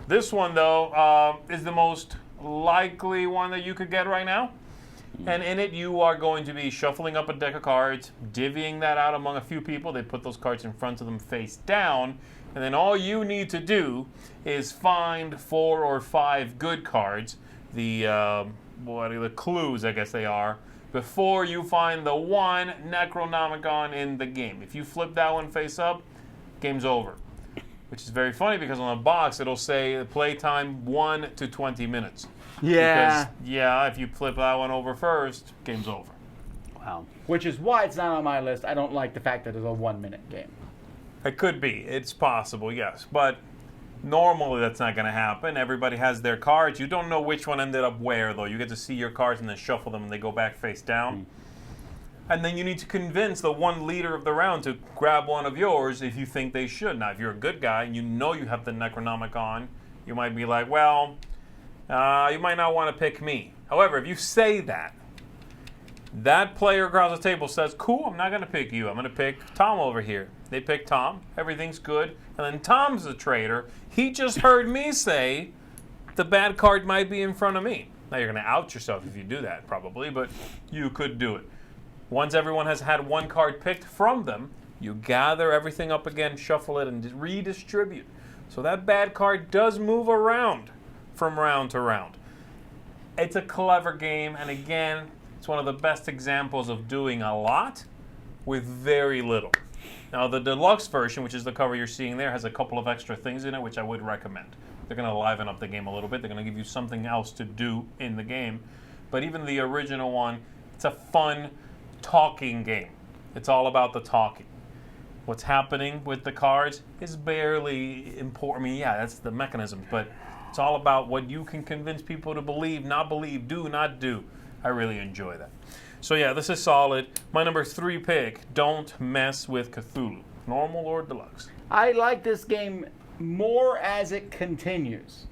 B: This one, though, is the most likely one that you could get right now. And in it, you are going to be shuffling up a deck of cards, divvying that out among a few people. They put those cards in front of them face down. And then all you need to do is find 4 or 5 good cards, the clues, I guess they are, before you find the one Necronomicon in the game. If you flip that one face up, game's over. Which is very funny because on the box it'll say playtime 1 to 20 minutes.
A: Yeah.
B: Because, if you flip that one over first, game's over.
C: Wow.
A: Which is why it's not on my list. I don't like the fact that it's a 1-minute game.
B: It could be. It's possible, yes. But normally that's not going to happen. Everybody has their cards. You don't know which one ended up where, though. You get to see your cards and then shuffle them and they go back face down. And then you need to convince the one leader of the round to grab one of yours if you think they should. Now, if you're a good guy and you know you have the Necronomicon, you might be like, well, you might not want to pick me. However, if you say that, that player across the table says, cool, I'm not going to pick you. I'm going to pick Tom over here. They pick Tom. Everything's good. And then Tom's the traitor. He just heard me say the bad card might be in front of me. Now, you're going to out yourself if you do that, probably, but you could do it. Once everyone has had one card picked from them, you gather everything up again, shuffle it, and redistribute. So that bad card does move around from round to round. It's a clever game, and again, it's one of the best examples of doing a lot with very little. Now, the deluxe version, which is the cover you're seeing there, has a couple of extra things in it, which I would recommend. They're going to liven up the game a little bit. They're going to give you something else to do in the game. But even the original one, it's a fun talking game. It's all about the talking. What's happening with the cards is barely important. I mean, yeah, that's the mechanism, but it's all about what you can convince people to believe, not believe, do, not do. I really enjoy that. So yeah, this is solid. My number 3 pick, Don't Mess with Cthulhu. Normal or deluxe?
A: I like this game more as it continues.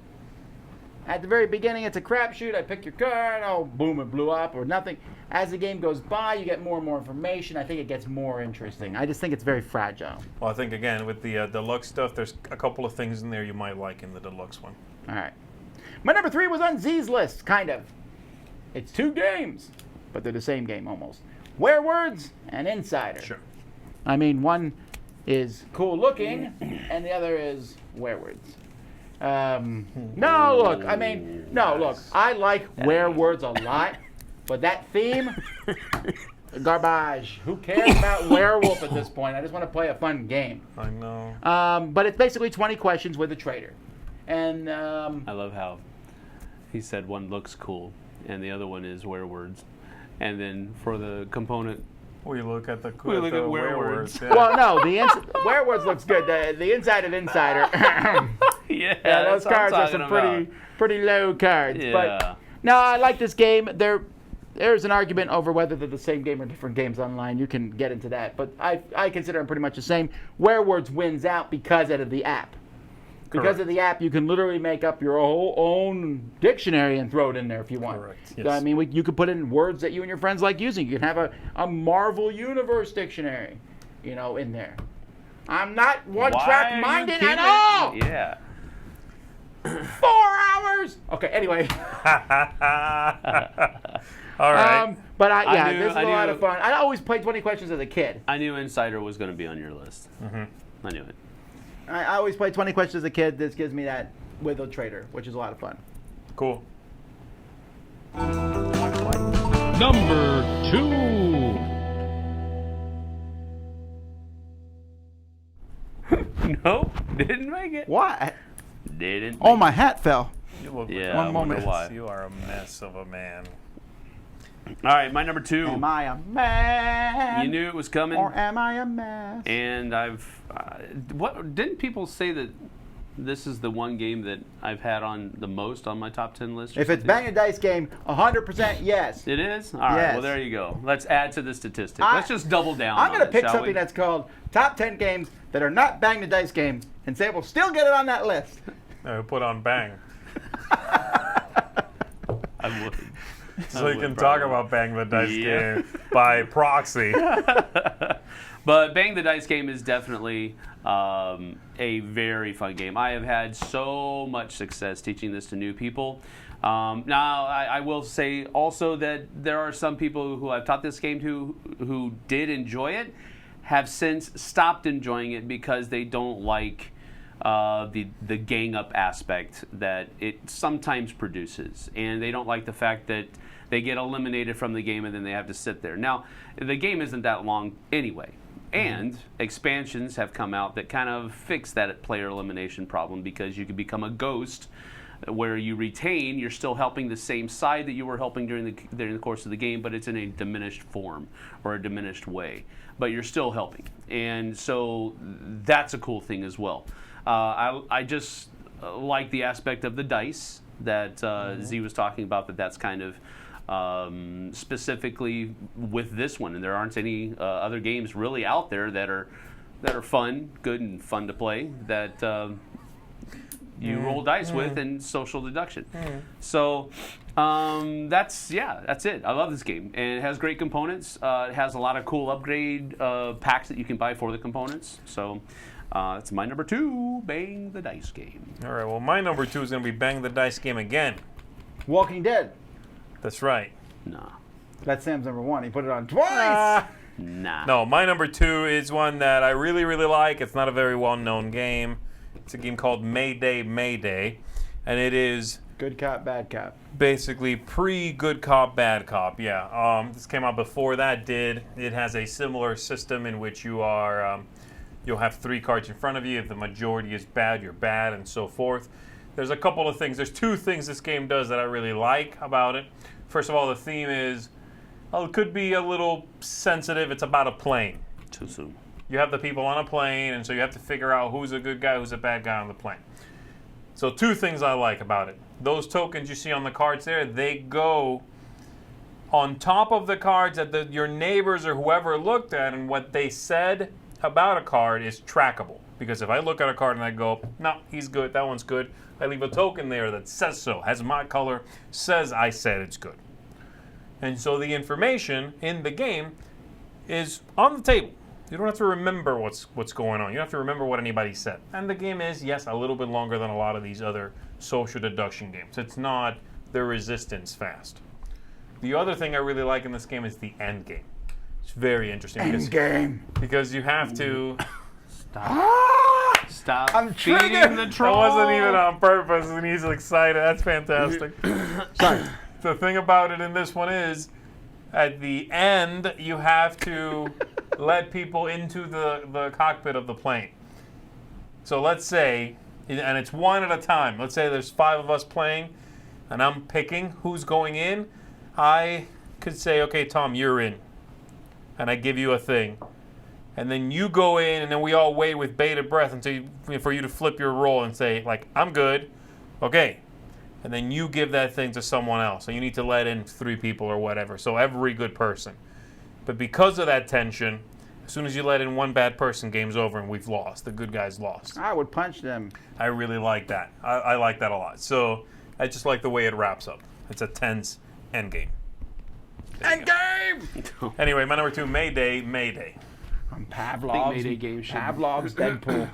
A: At the very beginning, it's a crapshoot. I pick your card. Oh, boom, it blew up or nothing. As the game goes by, you get more and more information. I think it gets more interesting. I just think it's very fragile.
B: Well, I think, again, with the deluxe stuff, there's a couple of things in there you might like in the deluxe one.
A: All right. My number 3 was on Z's list, kind of. It's 2 games, but they're the same game almost. Werewords and Insider.
B: Sure.
A: I mean, one is cool looking, and the other is Werewords. No, look. I like Werewords a lot, but that theme, garbage. Who cares about Werewolf at this point? I just want to play a fun game.
B: I know.
A: But it's basically 20 questions with a traitor. And
C: I love how he said one looks cool and the other one is werewords. And then for the component,
B: We look at the
C: We look at
B: werewords.
C: werewords.
B: Yeah.
A: well, no, the Werewords looks good. The inside of Insider.
C: yeah,
A: Those
C: that's what I'm
A: cards are
C: talking
A: some
C: about.
A: pretty low cards.
C: Yeah.
A: But no, I like this game. There's an argument over whether they're the same game or different games online. You can get into that, but I consider them pretty much the same. Werewords wins out because of the app. Because
B: Correct.
A: of the app, you can literally make up your whole own dictionary and throw it in there if you want.
B: Correct,
A: So,
B: yes.
A: I mean, you could put in words that you and your friends like using. You can have a Marvel Universe dictionary, in there. I'm not one-track minded at all. Oh!
C: Yeah.
A: 4 hours! Okay, anyway.
B: All right.
A: But
C: I
A: this is a lot
C: knew-
A: of fun. I always played 20 Questions as a kid.
C: I knew Insider was going to be on your list.
B: Mm-hmm.
C: I knew it.
A: I always played 20 Questions as a kid. This gives me that with a trader, which is a lot of fun.
B: Cool.
D: Number 2.
C: No, didn't make it.
A: What?
C: Didn't.
A: Oh,
C: make
A: my hat fell.
B: You look
C: Yeah,
A: One
C: I wonder
A: moment.
C: why.
B: You are a mess of a man.
C: it. All right, my number 2.
A: Am I a man?
C: You knew it was coming.
A: Or am I a mess?
C: And I've what didn't people say that this is the one game that I've had on the most on my top 10 list? or
A: If it's
C: something?
A: Bang a Dice Game, 100% yes.
C: It is? All right,
A: Yes.
C: well, there you go. Let's add to the statistic.
A: I-
C: Let's just double down.
A: I'm
C: on
A: going to
C: it,
A: pick
C: shall
A: something
C: we?
A: that's called Top 10 Games that are not Bang the Dice Games and say we'll still get it on that list.
B: No, put on Bang.
C: I would.
B: So
C: I
B: you
C: would
B: can talk
C: probably.
B: about Bang the Dice
C: Yeah.
B: Game by proxy.
C: But Bang the Dice Game is definitely a very fun game. I have had so much success teaching this to new people. Now, I will say also that there are some people who I've taught this game to who did enjoy it, have since stopped enjoying it because they don't like the gang up aspect that it sometimes produces, and they don't like the fact that they get eliminated from the game and then they have to sit there. Now, the game isn't that long anyway, and expansions have come out that kind of fix that player elimination problem because you can become a ghost where you retain, you're still helping the same side that you were helping during the course of the game, but it's in a diminished form or a diminished way, but you're still helping, and so that's a cool thing as well. I just like the aspect of the dice that Z was talking about, that's kind of specifically with this one, and there aren't any other games really out there that are fun, good and fun to play that you roll dice with and social deduction. So that's it. I love this game, and it has great components. It has a lot of cool upgrade packs that you can buy for the components. So that's my number 2, Bang the Dice Game.
B: All right, well, my number 2 is going to be Bang the Dice Game again.
A: Walking Dead.
B: That's right.
C: Nah.
A: That's Sam's number 1. He put it on twice.
C: Nah.
B: No, my number 2 is one that I really, really like. It's not a very well-known game. It's a game called Mayday, Mayday, and it is
A: Good cop, bad cop.
B: basically pre-Good Cop, Bad Cop. Yeah, this came out before that did. It has a similar system in which you are, you'll have 3 cards in front of you. If the majority is bad, you're bad, and so forth. There's a couple of things. There's 2 things this game does that I really like about it. First of all, the theme is, it could be a little sensitive. It's about a plane.
C: Too soon.
B: You have the people on a plane, and so you have to figure out who's a good guy, who's a bad guy on the plane. So 2 things I like about it. Those tokens you see on the cards there, they go on top of the cards that your neighbors or whoever looked at, and what they said about a card is trackable. Because if I look at a card and I go, no, he's good, that one's good, I leave a token there that says so, has my color, says I said it's good. And so the information in the game is on the table. You don't have to remember what's going on. You don't have to remember what anybody said. And the game is, yes, a little bit longer than a lot of these other social deduction games. It's not the resistance fast. The other thing I really like in this game is the end game. It's very interesting because you have to...
C: Stop
A: I'm
C: feeding
A: triggered.
C: the
B: That
C: troll.
B: wasn't even on purpose, and he's excited. That's fantastic.
A: Sorry.
B: The thing about it in this one is, at the end, you have to let people into the cockpit of the plane. So let's say, and it's one at a time. Let's say there's 5 of us playing, and I'm picking who's going in. I could say, okay, Tom, you're in. And I give you a thing. And then you go in, and then we all wait with bated breath for you to flip your roll and say, like, I'm good. Okay. And then you give that thing to someone else. So you need to let in 3 people or whatever. So every good person. But because of that tension, as soon as you let in one bad person, game's over and we've lost. The good guys lost.
A: I would punch them.
B: I really like that. I like that a lot. So I just like the way it wraps up. It's a tense end game.
A: Endgame!
B: Anyway, my number 2, Mayday, Mayday.
A: From
C: Big
A: Pavlov's,
C: Mayday game should-
A: Pavlov's Deadpool.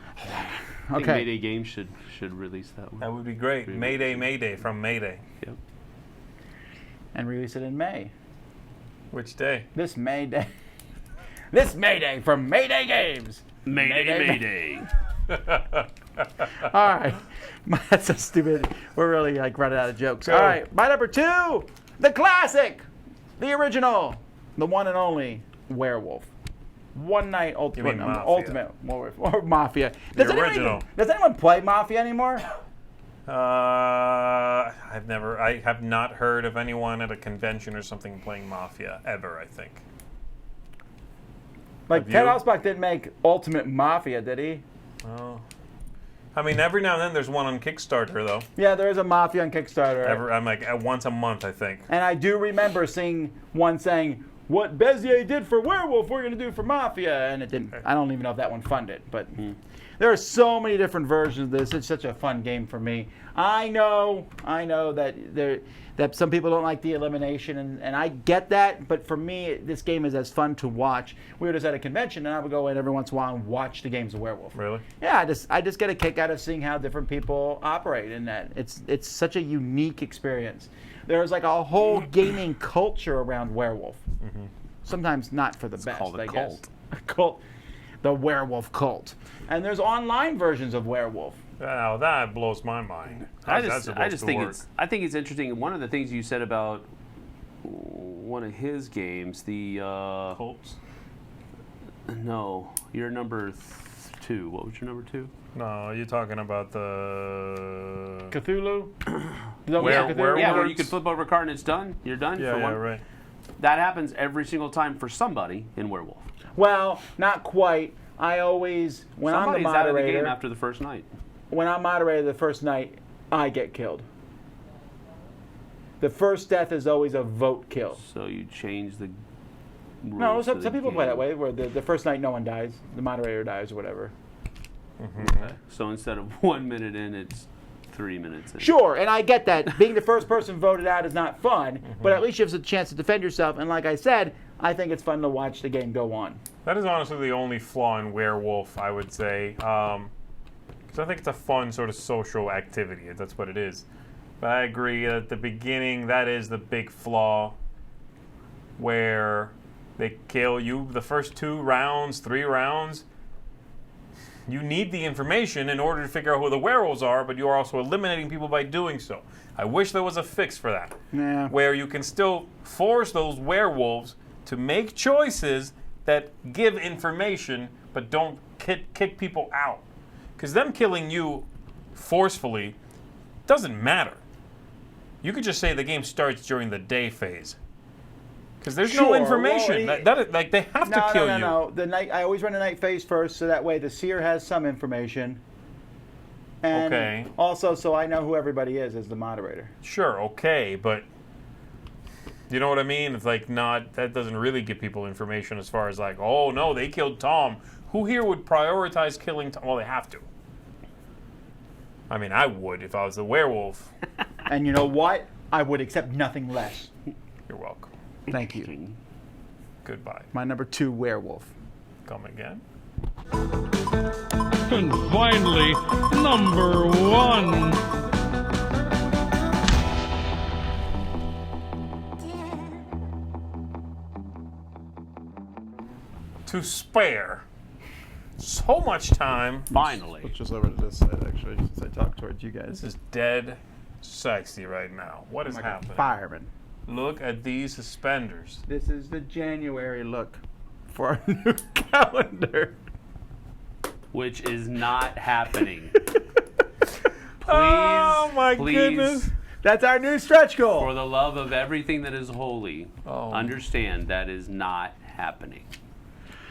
C: I think
A: Okay.
C: Mayday Games should release that one.
B: That would be great. Mayday, Mayday from Mayday.
C: Yep.
A: And release it in May.
B: Which day?
A: This Mayday. This Mayday from Mayday Games.
C: Mayday.
A: All right. That's so stupid. We're really like running out of jokes.
B: Go.
A: All right. My number 2, the classic, the original, the one and only Werewolf. One night ultimate.
B: mean Mafia?
A: Ultimate or Mafia. Does
B: The
A: anyone
B: original.
A: does anyone play Mafia anymore?
B: I have not heard of anyone at a convention or something playing Mafia ever, I think.
A: Like
B: Have
A: Ted
B: you?
A: Alspach didn't make Ultimate Mafia, did he?
B: Oh. I mean, every now and then there's one on Kickstarter, though.
A: Yeah, there is a Mafia on Kickstarter.
B: I'm like once a month, I think.
A: And I do remember seeing one saying, "What Bezier did for Werewolf, we're going to do for Mafia," and it didn't. I don't even know if that one funded, but there are so many different versions of this. It's such a fun game for me. I know that some people don't like the elimination, and I get that, but for me, this game is as fun to watch. We were just at a convention, and I would go in every once in a while and watch the games of Werewolf.
B: Really?
A: Yeah, I just get a kick out of seeing how different people operate in that. It's such a unique experience. There's like a whole gaming culture around Werewolf. Sometimes not for the best,
C: called a
A: I guess.
C: cult.
A: A cult. The Werewolf cult. And there's online versions of Werewolf.
B: Now that blows my mind.
C: I
B: How's that
C: just
B: supposed to
C: think
B: work?
C: I think it's interesting. One of the things you said about one of his games, the
B: Colts?
C: no, your number 2. What was your number 2?
B: No, you're talking about the
A: Cthulhu?
B: Werewolf?
C: Yeah, where you can flip over a card and it's done. You're done
B: Yeah,
C: for
B: yeah,
C: one.
B: right.
C: That happens every single time for somebody in Werewolf.
A: Well, not quite. I always, when I'm the
C: Somebody's out of the
A: moderator,
C: game after the first night.
A: when I'm moderator the first night, I get killed. The first death is always a vote kill.
C: So you change the rules.
A: No,
C: to
A: some
C: the
A: people play
C: game.
A: that way, where the first night no one dies, the moderator dies or whatever.
C: Okay. So instead of 1 minute in, it's 3 minutes in.
A: Sure, and I get that. Being the first person voted out is not fun, but at least you have a chance to defend yourself. And like I said, I think it's fun to watch the game go on.
B: That is honestly the only flaw in Werewolf, I would say. Because I think it's a fun sort of social activity. That's what it is. But I agree at the beginning, that is the big flaw where they kill you the first 2 rounds, 3 rounds. You need the information in order to figure out who the werewolves are, but you are also eliminating people by doing so. I wish there was a fix for that.
A: Yeah.
B: Where you can still force those werewolves to make choices that give information but don't kick people out. Because them killing you forcefully doesn't matter. You could just say the game starts during the day phase. Because there's no
A: Sure,
B: information.
A: well,
B: Like they have to kill you.
A: No. The night I always run a night phase first, so that way the seer has some information. And
B: Okay.
A: also, so I know who everybody is as the moderator.
B: Sure, okay, but you know what I mean? It's like that doesn't really give people information as far as like, oh no, they killed Tom. Who here would prioritize killing Tom? Well, they have to. I mean, I would if I was the werewolf.
A: And you know what? I would accept nothing less.
B: You're welcome.
A: Thank you.
B: Goodbye.
A: My number 2, Werewolf.
B: Come again.
D: And finally, number 1.
B: To spare so much time,
C: Finally.
A: Just over to this side, actually, since I talk towards you guys.
B: this is dead sexy right now. What is
A: Like
B: happening?
A: a fireman.
B: Look at these suspenders.
A: This is the January look for our new calendar.
C: Which is not happening. Please,
B: Oh my
C: please,
B: goodness.
A: That's our new stretch goal.
C: for the love of everything that is holy,
B: Oh.
C: understand that is not happening.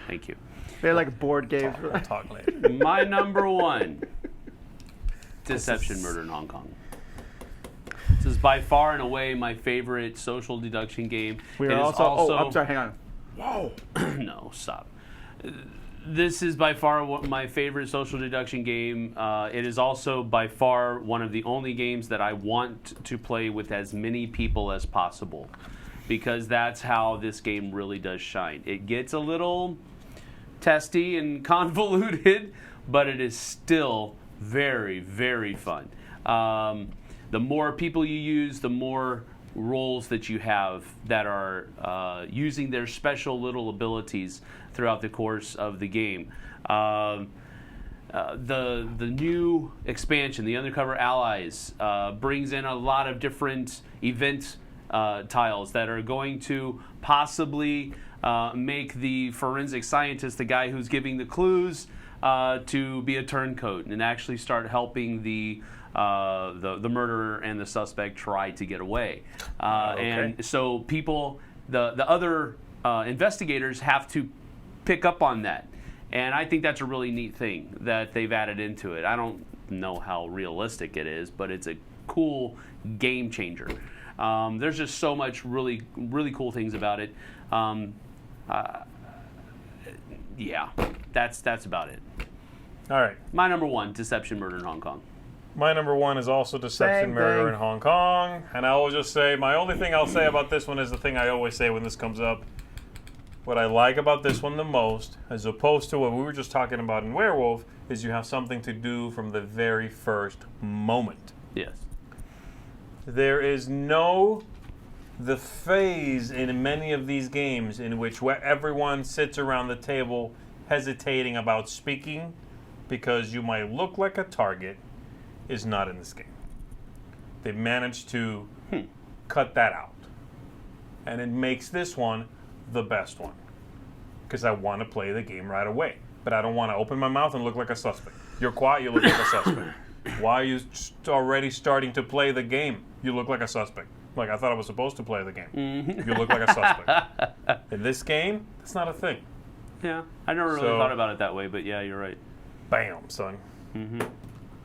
C: Thank you.
A: They're like board games.
B: We'll talk later.
C: My number 1, Deception, Murder in Hong Kong. This is by far and away my favorite social deduction game.
A: We
C: It
A: are
C: is
A: also. Oh, I'm sorry. Hang on. Whoa.
C: No, stop. This is by far my favorite social deduction game. It is also by far one of the only games that I want to play with as many people as possible, because that's how this game really does shine. It gets a little testy and convoluted, but it is still Very, very fun. The more people you use, the more roles that you have that are using their special little abilities throughout the course of the game. The new expansion, the Undercover Allies, brings in a lot of different event tiles that are going to possibly make the forensic scientist, the guy who's giving the clues, to be a turncoat and actually start helping the murderer and the suspect try to get away. And so people, the other investigators have to pick up on that. And I think that's a really neat thing that they've added into it. I don't know how realistic it is, but it's a cool game changer. There's just so much really, really cool things about it. Yeah, that's about it.
B: All right.
C: My number one, Deception, Murder in Hong Kong.
B: My number one is also Deception,
A: Same
B: Murder
A: thing.
B: in Hong Kong. And I will just say, my only thing I'll say about this one is the thing I always say when this comes up. What I like about this one the most, as opposed to what we were just talking about in Werewolf, is you have something to do from the very first moment.
C: Yes.
B: There is the phase in many of these games in which everyone sits around the table hesitating about speaking because you might look like a target is not in this game. They've managed to cut that out. And it makes this one the best one. Because I want to play the game right away. But I don't want to open my mouth and look like a suspect. You're quiet, you look like a suspect. Why are you already starting to play the game? You look like a suspect. Like, I thought I was supposed to play the game. You look like a suspect. In this game, that's not a thing.
C: Yeah, I never really thought about it that way, but yeah, you're right.
B: Bam, son.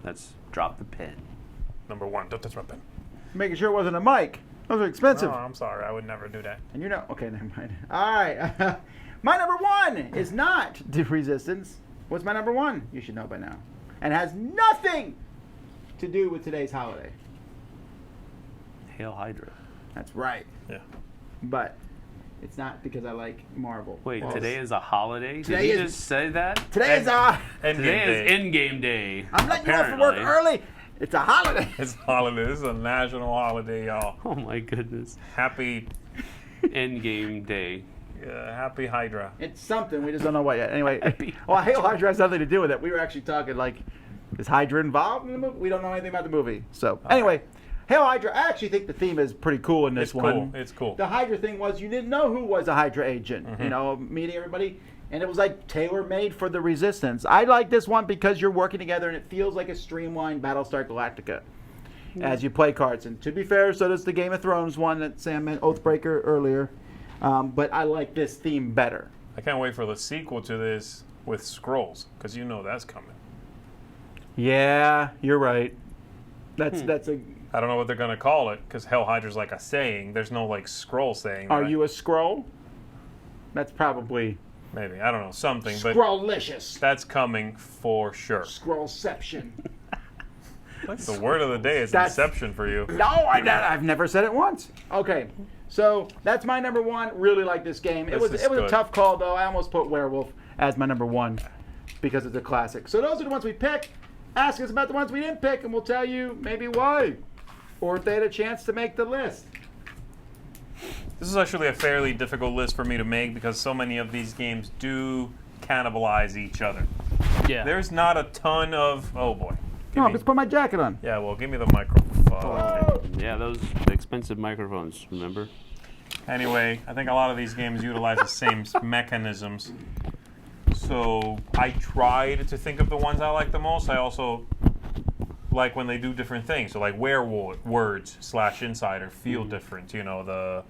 C: Let's drop the pen.
B: Number one. Don't touch my pen.
A: Making sure it wasn't a mic. Those are expensive.
B: No, I'm sorry. I would never do that.
A: And you know, okay, never mind. All right. My number one is not the Resistance. What's my number one? You should know by now. And has nothing to do with today's holiday.
C: Hail Hydra.
A: That's right.
B: Yeah.
A: But it's not because I like Marvel.
C: Wait,
A: Well,
C: today is a holiday?
A: Today
C: Did you
A: is-
C: just say that?
A: Today is
C: Today is Endgame Day.
A: I'm letting you off from work early. It's a holiday.
B: It's holiday. This is a national holiday, y'all.
C: Oh my goodness.
B: Happy
C: Endgame Day.
B: Happy Hydra.
A: It's something. We just don't know what yet. Anyway, well, Hail Hydra has nothing to do with it. We were actually talking like, is Hydra involved in the movie? We don't know anything about the movie. So anyway, Hail Hydra. I actually think the theme is pretty cool in this one.
B: It's cool.
A: The Hydra thing was you didn't know who was a Hydra agent. You know, meeting everybody. And it was like tailor-made for the Resistance. I like this one because you're working together and it feels like a streamlined Battlestar Galactica as you play cards. And to be fair, so does the Game of Thrones one that Sam meant, Oathbreaker, earlier. But I like this theme better.
B: I can't wait for the sequel to this with scrolls, because you know that's coming.
A: Yeah, you're right. That's a...
B: I don't know what they're going to call it, because Hell Hydra's like a saying. There's no like scroll saying.
A: Are
B: right?
A: you a scroll? That's probably...
B: Maybe. I don't know. Something. But
A: Scrollicious.
B: that's coming for sure.
A: Scrollception.
B: The word of the day is
A: That's-
B: inception for you.
A: No, I've never said it once. Okay, so that's my number one. Really like this game. It was a
B: good.
A: tough call though. I almost put Werewolf as my number one because it's a classic. So those are the ones we picked. Ask us about the ones we didn't pick, and we'll tell you maybe why, or if they had a chance to make the list.
B: This is actually a fairly difficult list for me to make because so many of these games do cannibalize each other.
C: Yeah.
B: There's not a ton of... Oh, boy.
A: No, I'm just put my jacket on.
B: Yeah, well, give me the microphone.
C: Yeah, those expensive microphones, remember?
B: Anyway, I think a lot of these games utilize the same mechanisms. So I tried to think of the ones I like the most. I also like when they do different things. So like werewolf words / insider feel different. You know, the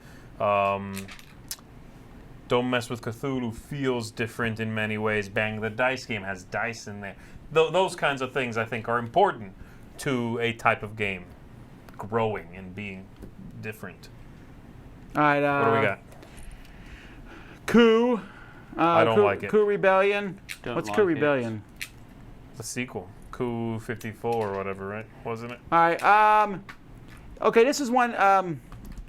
B: Don't Mess with Cthulhu feels different in many ways. Bang the Dice game has dice in there. Those kinds of things I think are important to a type of game growing and being different.
A: All right.
B: What do we got?
A: Coup.
B: I don't like it.
A: Coup Rebellion.
C: Don't
A: What's
C: like
A: Coup
C: it.
A: Rebellion?
B: The sequel. Coup 54 or whatever, right? Wasn't it?
A: All right. Okay, this is one.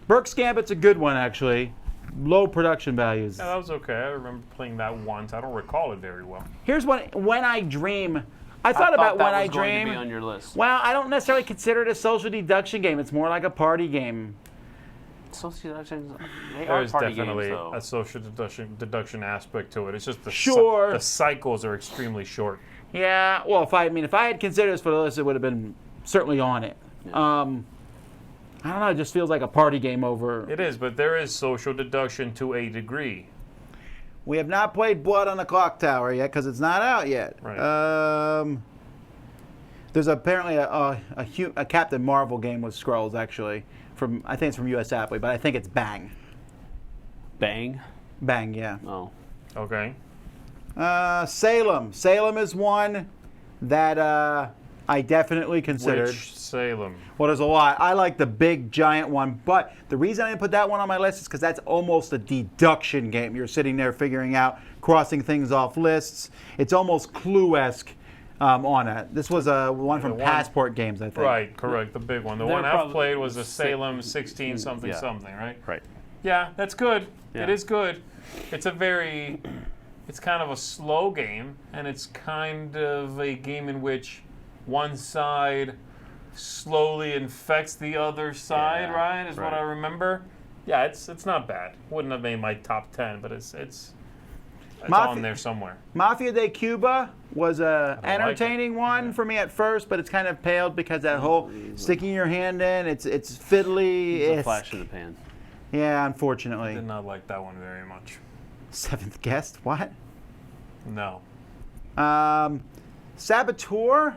A: Burke's Gambit's a good one, actually. Low production values.
B: Yeah, that was okay. I remember playing that once. I don't recall it very well.
A: Here's one. When I Dream, I thought about
C: that
A: When
C: was
A: I
C: going to
A: Dream.
C: be on your list.
A: Well, I don't necessarily consider it a social deduction game. It's more like a party game.
C: Social deductions, they are
B: There's
C: party
B: definitely
C: games, though.
B: a social deduction aspect to it. It's just the
A: Sure.
B: the cycles are extremely short.
A: Yeah, well, if I had considered this for the list, it would have been certainly on it. I don't know, it just feels like a party game over.
B: It is, but there is social deduction to a degree.
A: We have not played Blood on the Clock Tower yet because it's not out yet.
B: Right.
A: There's apparently a Captain Marvel game with Skrulls, actually. I think it's from US Apple, but I think it's Bang.
C: Bang?
A: Bang, yeah.
C: Oh.
B: Okay.
A: Salem. Salem is one that I definitely considered.
B: Which Salem?
A: Well, there's a lot. I like the big, giant one, but the reason I didn't put that one on my list is because that's almost a deduction game. You're sitting there figuring out, crossing things off lists. It's almost Clue-esque on it. This was one from Passport Games, I think.
B: Right, correct. The big one. The
C: They're
B: one I've
C: probably
B: played was the Salem 16 something
C: Yeah.
B: something, right?
C: Right.
B: Yeah, that's good.
C: Yeah.
B: It is good. It's kind of a slow game, and it's kind of a game in which one side slowly infects the other side,
C: Yeah,
B: right? Is
C: right.
B: what I remember. Yeah, it's not bad. Wouldn't have made my top 10, but it's on there somewhere.
A: Mafia de Cuba was a
B: I like
A: entertaining one for me at first, but it's kind of paled because that whole sticking your hand in, it's fiddly.
C: It's a flash in the pan.
A: Yeah,
B: I
A: unfortunately.
B: did not like that one very much.
A: Seventh Guest, what?
B: No.
A: Saboteur?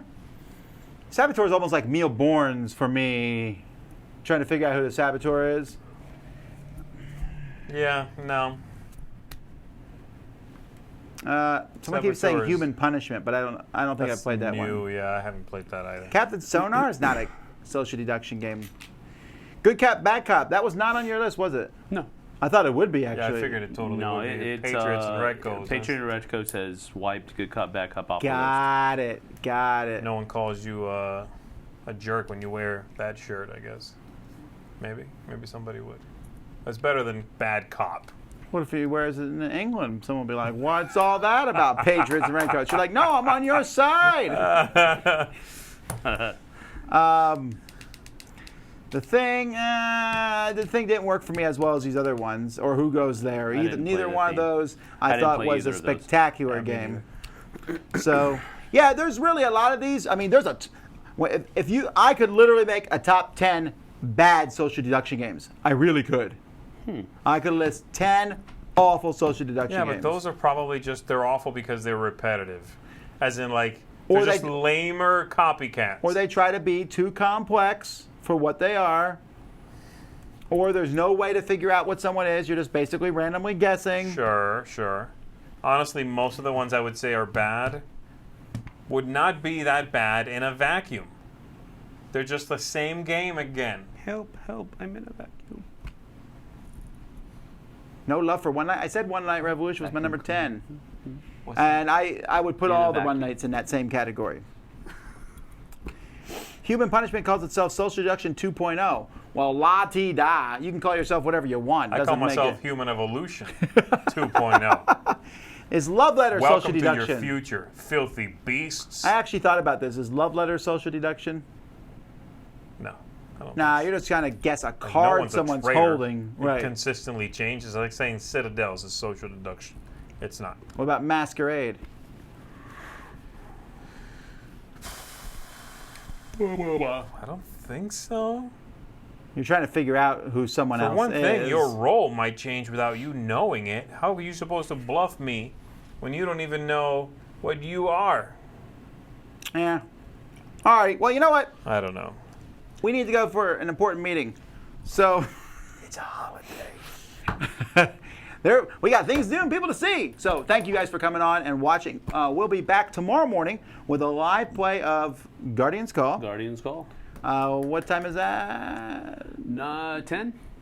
A: Saboteur is almost like Neil Bourne's for me. Trying to figure out who the Saboteur is.
B: Yeah, no.
A: Someone keeps saying
B: Saboteur is-
A: Human Punishment, but I don't think I've played that
B: new.
A: one.
B: Yeah, I haven't played that either.
A: Captain Sonar is not a social deduction game. Good Cop, Bad Cop. That was not on your list, was it?
C: No.
A: I thought it would be,
B: Yeah,
A: actually.
B: I figured it totally
C: No,
B: would be.
C: it's
B: Patriots and Redcoats.
C: Patriot and Redcoats has wiped Good Cop, Bad Cop off the list.
A: Got it.
B: No one calls you a jerk when you wear that shirt, I guess. Maybe somebody would. That's better than Bad Cop.
A: What if he wears it in England? Someone will be like, what's all that about, Patriots and Redcoats? You're like, no, I'm on your side. The thing didn't work for me as well as these other ones, or Who Goes There. Neither
C: play
A: one of
C: that
A: those
C: I
A: I
C: didn't
A: thought
C: play
A: was a
C: either of those.
A: spectacular
B: Yeah, me
A: game. So, yeah, there's really a lot of these. I mean, I could literally make a top 10 bad social deduction games. I really could. I could list 10 awful social deduction
B: Yeah,
A: games.
B: but those are probably they're awful because they're repetitive. As in, like,
A: Or
B: they're
A: they-
B: just lamer copycats.
A: Or they try to be too complex for what they are. Or there's no way to figure out what someone is. You're just basically randomly guessing.
B: Sure. Honestly, most of the ones I would say are bad would not be that bad in a vacuum. They're just the same game again.
C: Help, I'm in a vacuum.
A: No Love for One Night. I said One Night Revolution was my number 10.
B: What's
A: And I would put
C: In a
A: all the
C: vacuum.
A: One Nights in that same category. Human Punishment calls itself Social Deduction 2.0. Well, la-ti-da. You can call yourself whatever you want.
B: I call
A: Doesn't make
B: myself
A: it.
B: Human Evolution 2.0.
A: Is Love Letter
B: Welcome
A: social
B: to
A: deduction?
B: your future, filthy beasts.
A: I actually thought about this. Is Love Letter social deduction?
B: No. I don't
A: Nah,
B: think
A: you're just trying to guess a
B: so. No
A: card
B: one's a
A: someone's
B: traitor.
A: holding.
B: It
A: Right.
B: consistently changes. Like saying Citadels is social deduction. It's not.
A: What about Masquerade?
B: I don't think so.
A: You're trying to figure out who someone
B: For
A: else
B: one
A: is.
B: thing, your role might change without you knowing it. How are you supposed to bluff me when you don't even know what you are?
A: Yeah. All right. Well, you know what?
B: I don't know.
A: We need to go for an important meeting. So
B: It's a holiday.
A: we got things to do and people to see. So thank you guys for coming on and watching. We'll be back tomorrow morning with a live play of Guardian's Call.
C: Guardian's Call.
A: What time is that?
C: 10?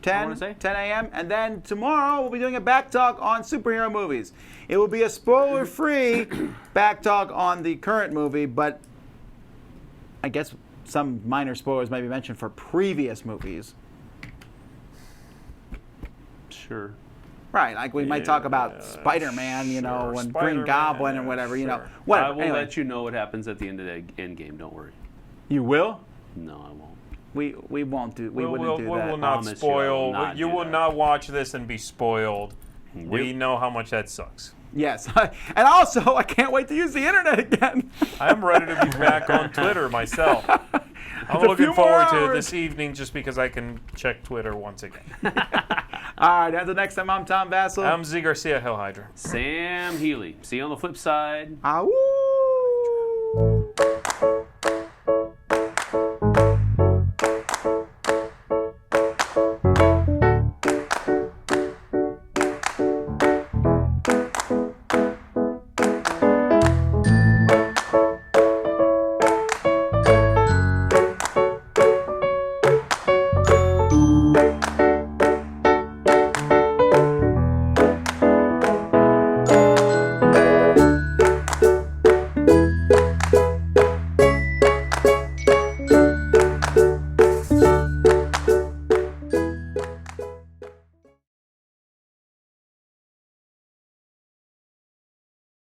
A: 10,
C: I wanna say.
A: 10 a.m. And then tomorrow we'll be doing a back talk on superhero movies. It will be a spoiler-free back talk on the current movie, but I guess some minor spoilers may be mentioned for previous movies.
C: Sure.
A: Right, like we might talk about Spider-Man, you know,
B: sure,
A: and
B: Spider-Man,
A: Green Goblin and
B: yeah,
A: whatever, you know.
B: sure.
A: Whatever.
C: I will
A: Anyway,
C: let you know what happens at the end of the end game. Don't worry.
A: you will?
C: No, I won't.
A: We won't do. We wouldn't do
B: We
A: that.
B: will not
C: Promise you I will
B: spoil.
C: not
B: You
C: do
B: will
C: that.
B: not watch this and be spoiled. We know how much that sucks.
A: Yes, and also I can't wait to use the internet again.
B: I'm ready to be back on Twitter myself. I'm
A: a
B: looking
A: few
B: forward
A: more
B: to
A: hours.
B: this evening just because I can check Twitter once again.
A: All right, until next time, I'm Tom Vassell.
B: I'm Z Garcia, Hell Hydra.
C: Sam Healy. See you on the flip side.
A: Awoo.